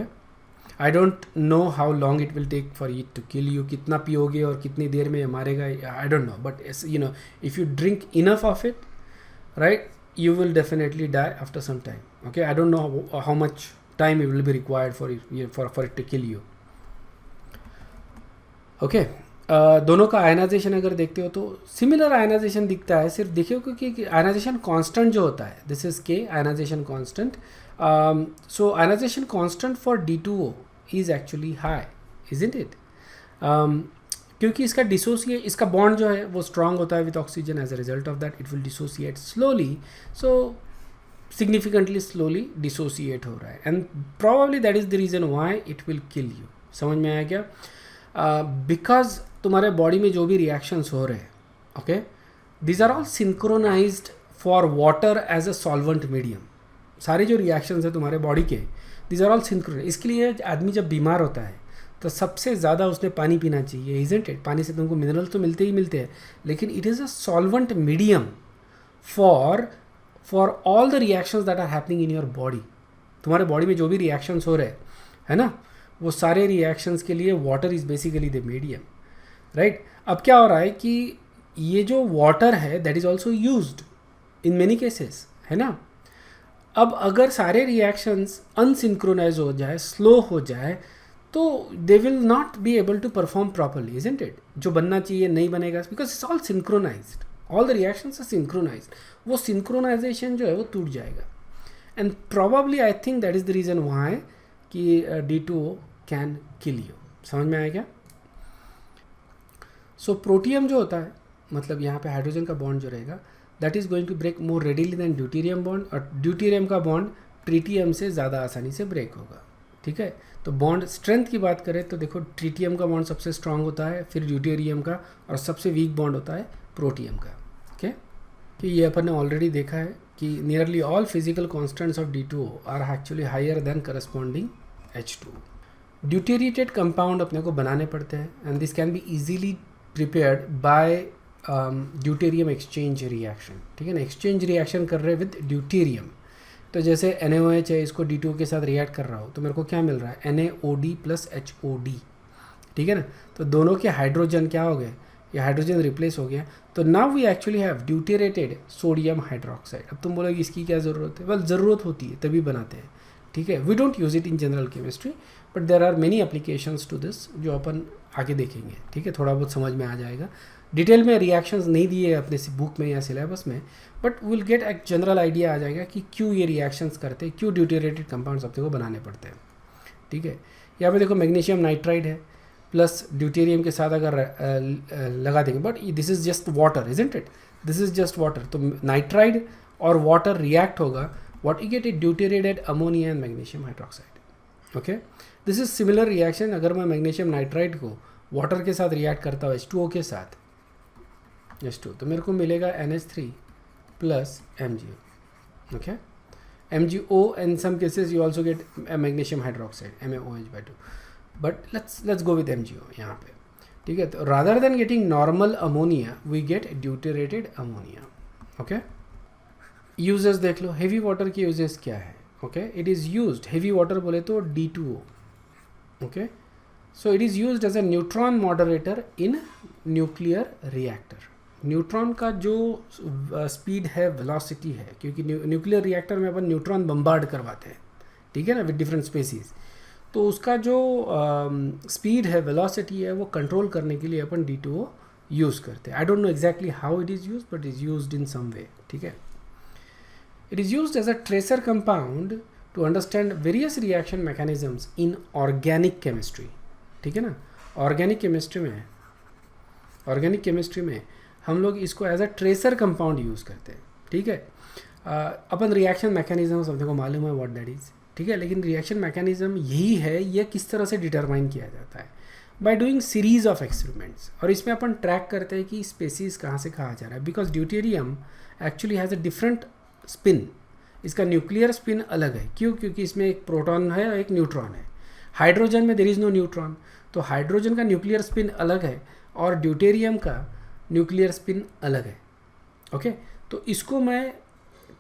I don't know how long it will take for it to kill you, कितना पियोगे और कितनी देर में मारेगा, I don't know, but you know if you drink enough of it, right, you will definitely die after some time, okay। I don't know how much time it will be required for it to kill you, okay। दोनों का ionization अगर देखते हो तो similar ionization दिखता है, सिर्फ देखिए क्योंकि आयनाइजेशन कांस्टेंट जो होता है, this is K ionisation constant. So ionisation constant for D2O is actually high, isn't it? क्योंकि इसका बॉन्ड जो है वो स्ट्रांग होता है with oxygen, as a result of that it will dissociate slowly, so significantly slowly dissociate हो रहा है, and probably that is the reason why it will kill you. समझ में आया क्या? बिकॉज तुम्हारे बॉडी में जो भी रिएक्शंस हो रहे हैं, okay, these are all synchronised for water as a solvent medium. सारे जो रिएक्शंस है तुम्हारे बॉडी के, दीज आर ऑल सिंक्रोनाइज। इसके लिए आदमी जब बीमार होता है तो सबसे ज़्यादा उसने पानी पीना चाहिए, इजंट इट? पानी से तुमको मिनरल तो मिलते ही मिलते हैं, लेकिन it is a solvent medium for all the reactions that are happening in your body. तुम्हारे बॉडी में जो भी रिएक्शंस हो रहे हैं, है ना, वो सारे रिएक्शंस के लिए water is basically the medium, right. अब क्या हो रहा है कि ये जो वाटर है that is also used in many cases, है ना। अब अगर सारे रिएक्शंस अनसिंक्रोनाइज हो जाए, स्लो हो जाए, तो they will not be able to perform properly, isn't it? जो बनना चाहिए नहीं बनेगा, because it's all synchronised, all the reactions are synchronised. वो सिंक्रोनाइजेशन जो है वो टूट जाएगा, and probably I think that is the reason why कि D2O कैन किल यू। समझ में आया क्या? सो प्रोटियम जो होता है, मतलब यहाँ पे हाइड्रोजन का बॉन्ड जो रहेगा, that is going to break more readily than deuterium bond, और ड्यूटेरियम का बॉन्ड ट्रिटियम से ज़्यादा आसानी से ब्रेक होगा, ठीक है। तो बॉन्ड स्ट्रेंथ की बात करें तो देखो, ट्रिटियम का बॉन्ड सबसे स्ट्रांग होता है, फिर ड्यूटेरियम का, और सबसे वीक बॉन्ड होता है प्रोटियम का, ओके। कि ये अपन ने ऑलरेडी देखा है कि nearly all physical constants of D2O are actually higher than corresponding H2। Deuterated compound अपने को बनाने पड़ते हैं, and this can be easily prepared by deuterium exchange reaction, ठीक है ना। एक्सचेंज रिएक्शन कर रहे हैं विद ड्यूटेरियम, तो जैसे NaOH है, इसको D2O के साथ रिएक्ट कर रहा हो तो मेरे को क्या मिल रहा है? NaOD प्लस HOD, ठीक है ना। तो दोनों के हाइड्रोजन क्या हो गए? ये हाइड्रोजन रिप्लेस हो गया, तो now we actually have deuterated sodium hydroxide. अब तुम बोलोगे इसकी क्या ज़रूरत है? वेल, ज़रूरत होती है तभी बनाते हैं, ठीक है। We don't use it in general chemistry, but there are many applications to this जो अपन आगे देखेंगे, ठीक है। थोड़ा बहुत समझ में आ जाएगा। डिटेल में रिएक्शंस नहीं दिए अपने बुक में या सिलेबस में, बट विल गेट एक जनरल आइडिया आ जाएगा कि क्यों ये रिएक्शंस करते हैं, क्यों ड्यूटेरेटेड कंपाउंड्स अपने को बनाने पड़ते हैं, ठीक है। यहाँ पे देखो मैग्नीशियम नाइट्राइड है प्लस ड्यूटेरियम के साथ अगर लगा देंगे, but this is just water, isn't it? This is just water. तो नाइट्राइड और वाटर रिएक्ट होगा, what you get it? Deuterated ammonia and magnesium hydroxide, okay. This is similar reaction. अगर मैं मैग्नीशियम नाइट्राइड को वाटर के साथ react करता हूँ H2O के साथ, H2, तो मेरे को मिलेगा NH3 plus MgO, okay. MgO in some cases you also get a magnesium hydroxide, MaOH/2, but let's go with MgO यहाँ पे, ठीक है। तो rather than getting normal ammonia we get deuterated ammonia, okay। uses देख लो, heavy water की uses क्या है, okay। it is used, heavy water बोले तो D2O, okay। so it is used as a neutron moderator in nuclear reactor। Neutron का जो speed है, velocity है, क्योंकि न्यूक्लियर रिएक्टर में अपन न्यूट्रॉन बम्बार्ड करवाते हैं, ठीक है ना, विद डिफरेंट स्पेसीज, तो उसका जो स्पीड है, वेलोसिटी है, वो कंट्रोल करने के लिए अपन D2O यूज़ करते हैं। I don't know exactly how it is use, but is used in some way, ठीक है। It is used as a tracer compound to understand various reaction mechanisms in organic chemistry, ठीक है ना। Organic chemistry में हम लोग इसको as a tracer compound use करते हैं, ठीक है। अपन रिएक्शन मैकेनिज्म सबको मालूम है व्हाट दैट इज़, ठीक है। लेकिन रिएक्शन मैकेनिज्म यही है, ये किस तरह से डिटरमाइन किया जाता है। By doing series of experiments. और इसमें अपन ट्रैक करते हैं कि स्पेसीज कहाँ से कहाँ जा रहा है, because deuterium actually has a different spin. इसका न्यूक्लियर स्पिन अलग है। क्यों? क्योंकि इसमें एक प्रोटॉन है और एक न्यूट्रॉन है। हाइड्रोजन में देयर इज़ नो न्यूट्रॉन, तो हाइड्रोजन का न्यूक्लियर स्पिन अलग है और ड्यूटेरियम का न्यूक्लियर स्पिन अलग है। ओके, तो इसको मैं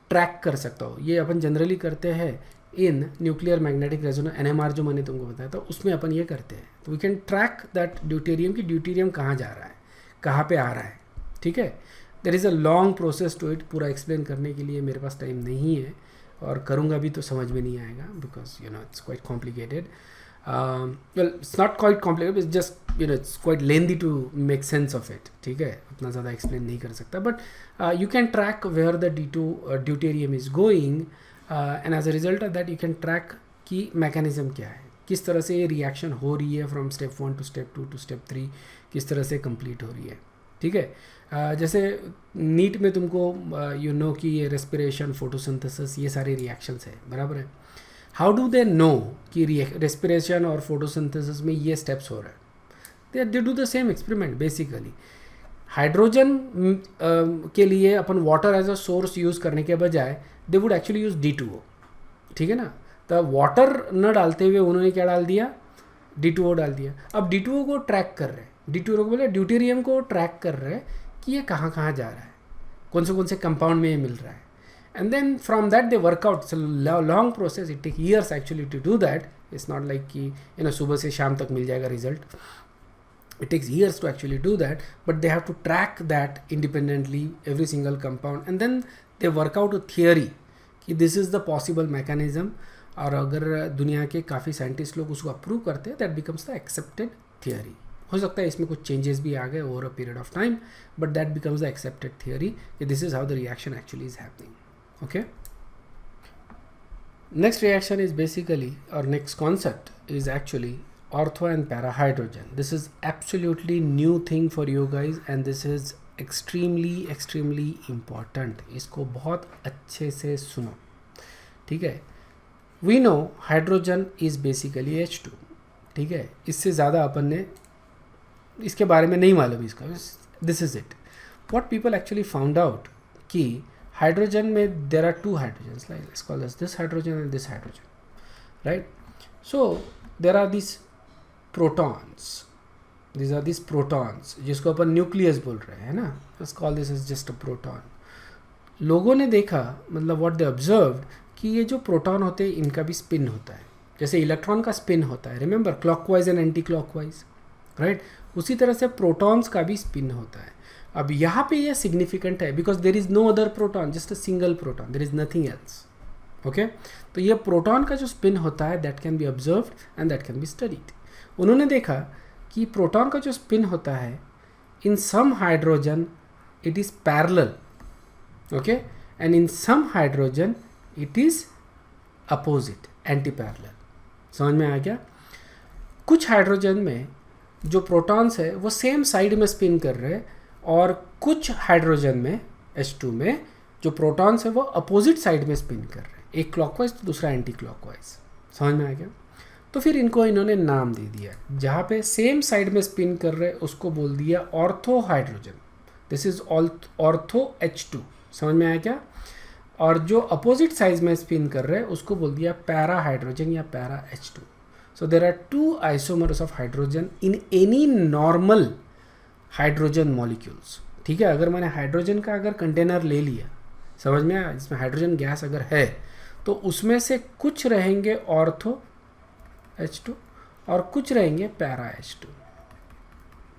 ट्रैक कर सकता हूँ। ये अपन जनरली करते हैं in nuclear magnetic resonance, NMR जो मैंने तुमको बताया था, उसमें अपन ये करते हैं। तो we can track that deuterium की ड्यूटेरियम कहाँ जा रहा है, कहाँ पे आ रहा है। ठीक है, there is a long process to it. पूरा एक्सप्लेन करने के लिए मेरे पास टाइम नहीं है, और करूँगा भी तो समझ में नहीं आएगा, because you know it's quite complicated. Well, it's not quite complicated, it's just you know it's quite lengthy to make sense of it. ठीक है, उतना ज़्यादा एक्सप्लेन नहीं कर सकता, but you can track where the deuterium is going, and as a result of that you can track कि mechanism क्या है, किस तरह से ये रिएक्शन हो रही है from step 1 to step 2 to step 3, किस तरह से कंप्लीट हो रही है। ठीक है, जैसे नीट में तुमको यू नो कि ये रेस्पिरेशन, फोटोसिंथेसिस, ये सारे रिएक्शंस है, बराबर है। हाउ डू दे नो कि रेस्पिरेशन और फोटोसिंथेसिस में ये स्टेप्स हो रहे हैं? They do the same experiment basically. Hydrogen के लिए अपन water as a source use करने के बजाय they would actually use D2O। ठीक है ना, तो वाटर न डालते हुए उन्होंने क्या डाल दिया, D2O डाल दिया। अब D2O को ट्रैक कर रहे हैं, D2O को बोले ड्यूटेरियम को ट्रैक कर रहे हैं कि ये कहाँ कहाँ जा रहा है, कौन से कंपाउंड में ये मिल रहा है, and then from that they work out. It's long process, it take years actually to do that. It's not like कि यू नो सुबह से शाम तक मिल जाएगा result. It takes years to actually do that, but they have to track that independently, every single compound, and then they work out a theory कि this is the possible mechanism। और अगर दुनिया के काफ़ी साइंटिस्ट लोग उसको approve करते हैं, that becomes the accepted theory। हो सकता है इसमें कुछ चेंजेस भी आ गए over a period of time, but that becomes the accepted theory कि this is how the reaction actually is happening। Okay, next reaction is basically, or next concept is actually ortho and para hydrogen। This is absolutely new thing for you guys, and this is extremely important। इसको बहुत अच्छे से सुनो। ठीक है, we know hydrogen is basically H2। ठीक है, इससे ज़्यादा अपन ने इसके बारे में नहीं मालूम इसका। this is it what people actually found out कि हाइड्रोजन में there are two hydrogens, like let's call this hydrogen and this hydrogen, right? So there are these protons, these are these protons जिसको अपन nucleus बोल रहे हैं ना, let's call this as just a proton। लोगों ने देखा, मतलब what they observed कि ये जो प्रोटॉन होते हैं इनका भी स्पिन होता है, जैसे इलेक्ट्रॉन का स्पिन होता है, remember clockwise and anti clockwise, right? उसी तरह से प्रोटॉन्स का भी स्पिन होता है। अब यहाँ पे ये सिग्निफिकेंट है because there is no other proton, just a single proton, there is nothing else. Okay, तो ये प्रोटॉन का जो स्पिन होता है that can be observed and that can be studied. उन्होंने देखा कि प्रोटॉन का जो स्पिन होता है in some hydrogen it is parallel, okay, and in some hydrogen it is opposite, anti parallel. समझ में आ गया? कुछ हाइड्रोजन में जो प्रोटॉन्स है वो सेम साइड में स्पिन कर रहे हैं, और कुछ हाइड्रोजन में H2 में जो प्रोटॉन्स है वो अपोजिट साइड में स्पिन कर रहे हैं, एक क्लॉकवाइज तो दूसरा एंटी क्लॉकवाइज। समझ में आ गया? तो फिर इनको इन्होंने नाम दे दिया, जहाँ पे सेम साइड में स्पिन कर रहे उसको बोल दिया ortho hydrogen, this is ortho H2। समझ में आया क्या? और जो अपोजिट साइड में स्पिन कर रहे हैं उसको बोल दिया पैरा हाइड्रोजन या para H2। So there are two isomers of hydrogen in any normal hydrogen molecules. ठीक है, अगर मैंने हाइड्रोजन का अगर कंटेनर ले लिया, समझ में आया, जिसमें हाइड्रोजन गैस अगर है तो उसमें से कुछ रहेंगे ऑर्थो H2 और कुछ रहेंगे पैरा H2।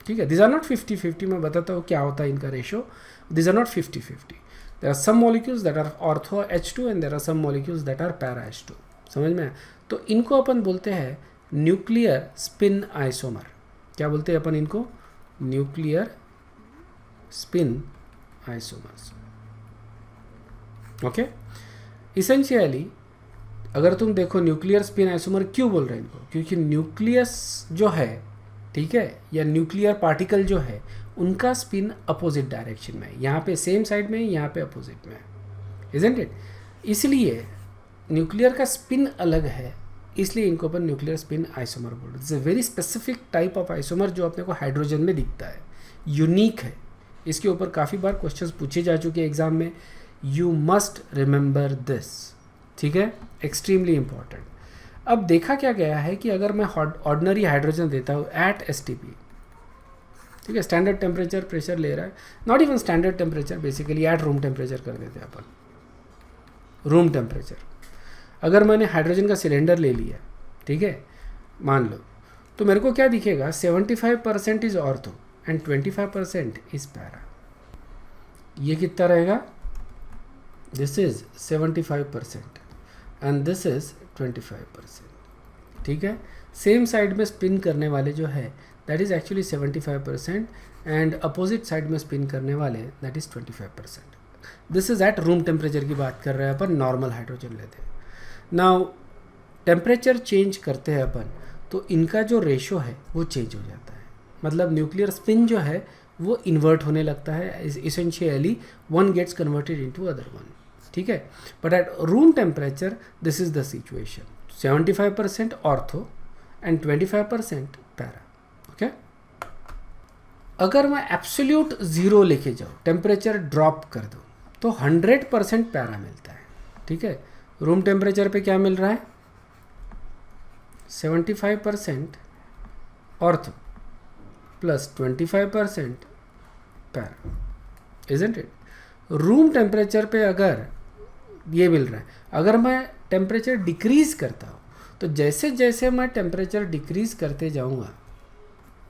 ठीक है, दिस आर नॉट 50-50, मैं बताता हूँ क्या होता है इनका ratio. This are not 50-50, there are some molecules that are ortho H2 and there are some molecules that are para H2। समझ में आया? तो इनको अपन बोलते हैं न्यूक्लियर स्पिन आइसोमर। क्या बोलते हैं अपन इनको? Nuclear spin isomers. Okay, essentially अगर तुम देखो न्यूक्लियर स्पिन आइसोमर क्यों बोल रहे हैं इनको, क्योंकि न्यूक्लियस जो है, ठीक है, या न्यूक्लियर पार्टिकल जो है उनका स्पिन अपोजिट डायरेक्शन में है। यहाँ पे सेम साइड में है, यहाँ पे अपोजिट में है, इजंट इट? इसलिए न्यूक्लियर का स्पिन अलग है, इसलिए इनको अपन न्यूक्लियर स्पिन आइसोमर बोलते हैं। It's a very specific type of isomer जो अपने को हाइड्रोजन में दिखता है, यूनिक है। इसके ऊपर काफ़ी बार क्वेश्चंस पूछे जा चुके हैं एग्जाम में, यू मस्ट रिमेंबर दिस, ठीक है, एक्सट्रीमली इंपॉर्टेंट। अब देखा क्या गया है कि अगर मैं ऑर्डिनरी हाइड्रोजन देता हूँ एट एसटीपी, ठीक है, स्टैंडर्ड टेम्परेचर प्रेशर ले रहा है, not even standard temperature, basically eight room temperature कर देते हैं अपन, रूम टेम्परेचर। अगर मैंने हाइड्रोजन का सिलेंडर ले लिया, ठीक है, मान लो, तो मेरे को क्या दिखेगा, 75% is ortho and 25% is para. ये कितना रहेगा, this is 75% and this is 25%, ठीक है। सेम साइड में स्पिन करने वाले जो है that is actually 75% and opposite side में स्पिन करने वाले that is 25%। This is eight room temperature की बात कर रहे हैं अपन, नॉर्मल हाइड्रोजन लेते हैं। नाउ टेम्परेचर चेंज करते हैं अपन तो इनका जो रेशो है वो चेंज हो जाता है, मतलब न्यूक्लियर स्पिन जो है वो इन्वर्ट होने लगता है, essentially one gets converted into other one, ठीक है। But at room temperature this is the situation, 75% ortho and 25% para, okay. अगर मैं एब्सोल्यूट ज़ीरो लेके जाऊँ, टेम्परेचर ड्रॉप कर दूँ, तो 100% पैरा मिलता है, ठीक है। रूम टेम्परेचर पे क्या मिल रहा है, 75% ortho plus 25% para, isn't it. Room temperature पे अगर ये मिल रहा है, अगर मैं टेम्परेचर डिक्रीज करता हूँ तो जैसे जैसे मैं टेम्परेचर डिक्रीज करते जाऊँगा,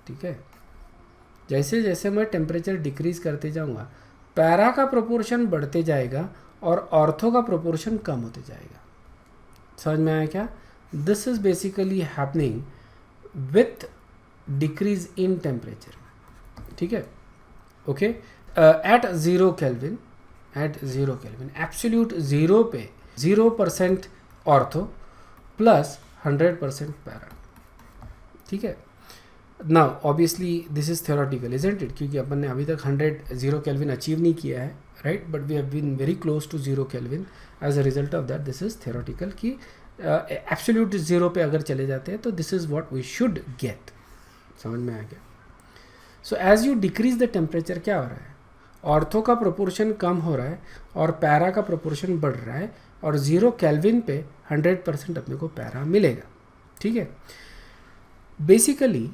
ठीक है, जैसे जैसे मैं टेम्परेचर डिक्रीज करते जाऊँगा पैरा का प्रोपोर्शन बढ़ते जाएगा और ऑर्थो का प्रोपोर्शन कम होते जाएगा। समझ में आया क्या? This is basically happening with decrease in temperature, ठीक है, okay. At 0 kelvin, at 0 kelvin absolute zero पे 0% ऑर्थो प्लस 100% पैरा, ठीक है। Now obviously this is theoretical, isn't it, क्योंकि अपन ने अभी तक 0 केल्विन अचीव नहीं किया है, right, but we have been very close to 0 kelvin. As a result of that this is theoretical कि एब्सोल्यूट ज़ीरो पे अगर चले जाते हैं तो this is what we should get. समझ में आ गया? So as you decrease the temperature क्या हो रहा है, ऑर्थो का प्रोपोर्शन कम हो रहा है और पैरा का प्रोपोर्शन बढ़ रहा है, और 0 केल्विन पे 100% अपने को पैरा मिलेगा, ठीक है। बेसिकली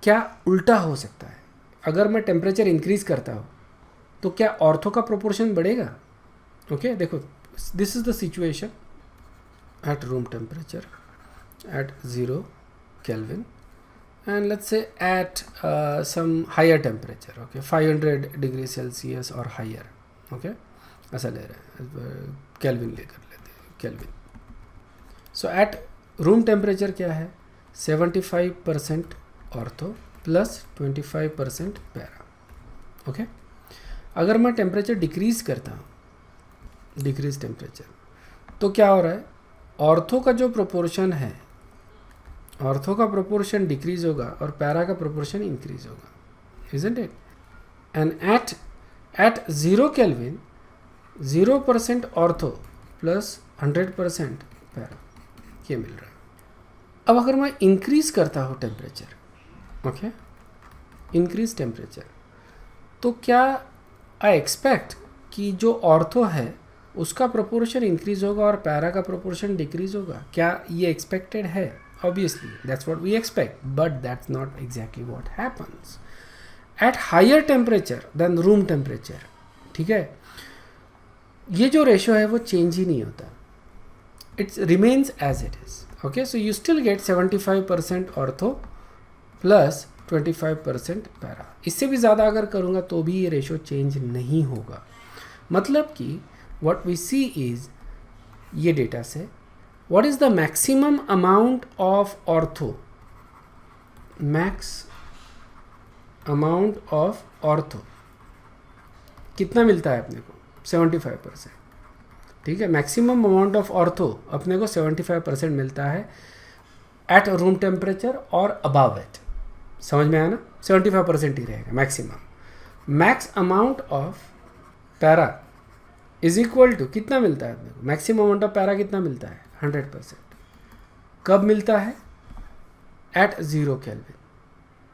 क्या उल्टा हो सकता है, अगर मैं टेम्परेचर इंक्रीज करता हूँ तो क्या ऑर्थो का प्रोपोर्शन बढ़ेगा? ओके, देखो, this is the situation at room temperature at 0 kelvin and let's say at some higher temperature, okay, 500 degree Celsius or higher, okay, ऐसा ले रहे हैं, केल्विन लेकर लेते हैं, केल्विन। सो एट रूम टेम्परेचर क्या है, 75% ऑर्थो प्लस 25% पैरा, ओके। अगर मैं टेम्परेचर डिक्रीज करता हूँ, डिक्रीज टेम्परेचर, तो क्या हो रहा है, ऑर्थो का जो प्रोपोर्शन है, ऑर्थो का प्रोपोर्शन डिक्रीज होगा और पैरा का प्रोपोर्शन इंक्रीज होगा, isn't it? And at 0 kelvin 0% ortho plus 100% para, ये मिल रहा है। अब अगर मैं इंक्रीज करता हूँ टेम्परेचर, ओके, इंक्रीज टेम्परेचर, तो क्या आई एक्सपेक्ट कि जो ऑर्थो है उसका प्रोपोर्शन इंक्रीज होगा और पैरा का प्रोपोर्शन डिक्रीज होगा? क्या ये एक्सपेक्टेड है? Obviously that's what we expect, but that's not exactly what happens at higher temperature than room temperature, ठीक है। ये जो रेशो है वो चेंज ही नहीं होता, it remains as it is, okay, so you still get 75% ortho plus 25% para. इससे भी ज़्यादा अगर करूँगा तो भी ये रेशो चेंज नहीं होगा। मतलब कि what we see is, ये डेटा से what is the maximum amount of ortho, max amount of ortho कितना मिलता है अपने को? 75%, ठीक है। मैक्सिमम अमाउंट ऑफ ऑर्थो अपने को 75% मिलता है एट रूम टेम्परेचर और अबव इट। समझ में आया ना? 75% ही रहेगा maximum. Max amount of para is equal to कितना मिलता है अपने को? मैक्सिमम अमाउंट ऑफ पैरा कितना मिलता है? 100%। कब मिलता है? At 0 kelvin.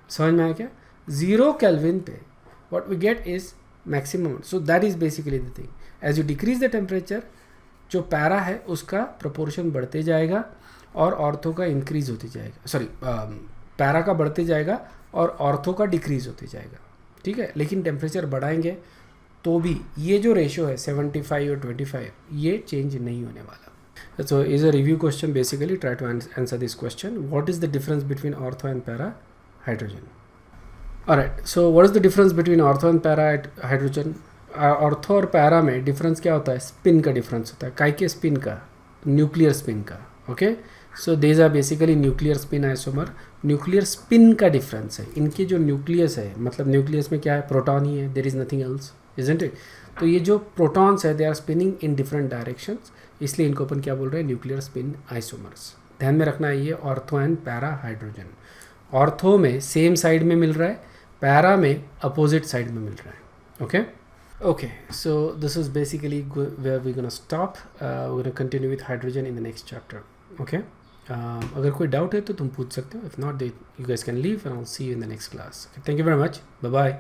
समझ में आया क्या? 0 केल्विन पे what we get is maximum. So that is basically the thing. As you decrease the temperature, जो पैरा है उसका प्रोपोर्शन बढ़ते जाएगा और ऑर्थो का इंक्रीज होते जाएगा, सॉरी पैरा का बढ़ते जाएगा और ऑर्थो का डिक्रीज होते जाएगा, ठीक है। लेकिन टेम्परेचर बढ़ाएंगे तो भी ये जो रेशियो है 75 और 25 ये चेंज नहीं होने वाला। So is a review question, basically try to answer this question, what is the difference between ortho and para hydrogen. Alright, so what is the difference between ortho and para hydrogen. Ortho और para में difference क्या होता है? Spin का difference होता है। काय के स्पिन का? न्यूक्लियर स्पिन का। Okay, so these are basically nuclear spin isomer. Nuclear spin का डिफरेंस है, इनके जो न्यूक्लियस है, मतलब न्यूक्लियस में क्या है? प्रोटॉन ही है, there is nothing else, isn't it. तो ये जो प्रोटॉन्स है they are spinning in different directions, इसलिए इनको अपन क्या बोल रहे हैं? Nuclear spin isomers. ध्यान में रखना है ये ortho and para hydrogen. Ortho में सेम साइड में मिल रहा है, पैरा में अपोजिट साइड में मिल रहा है। Okay okay, so this is basically where we're gonna stop. We're gonna continue with hydrogen in the next chapter. Okay, अगर कोई डाउट है तो तुम पूछ सकते हो, if not you guys can leave and I'll see you in the next class. Okay, thank you very much, bye bye.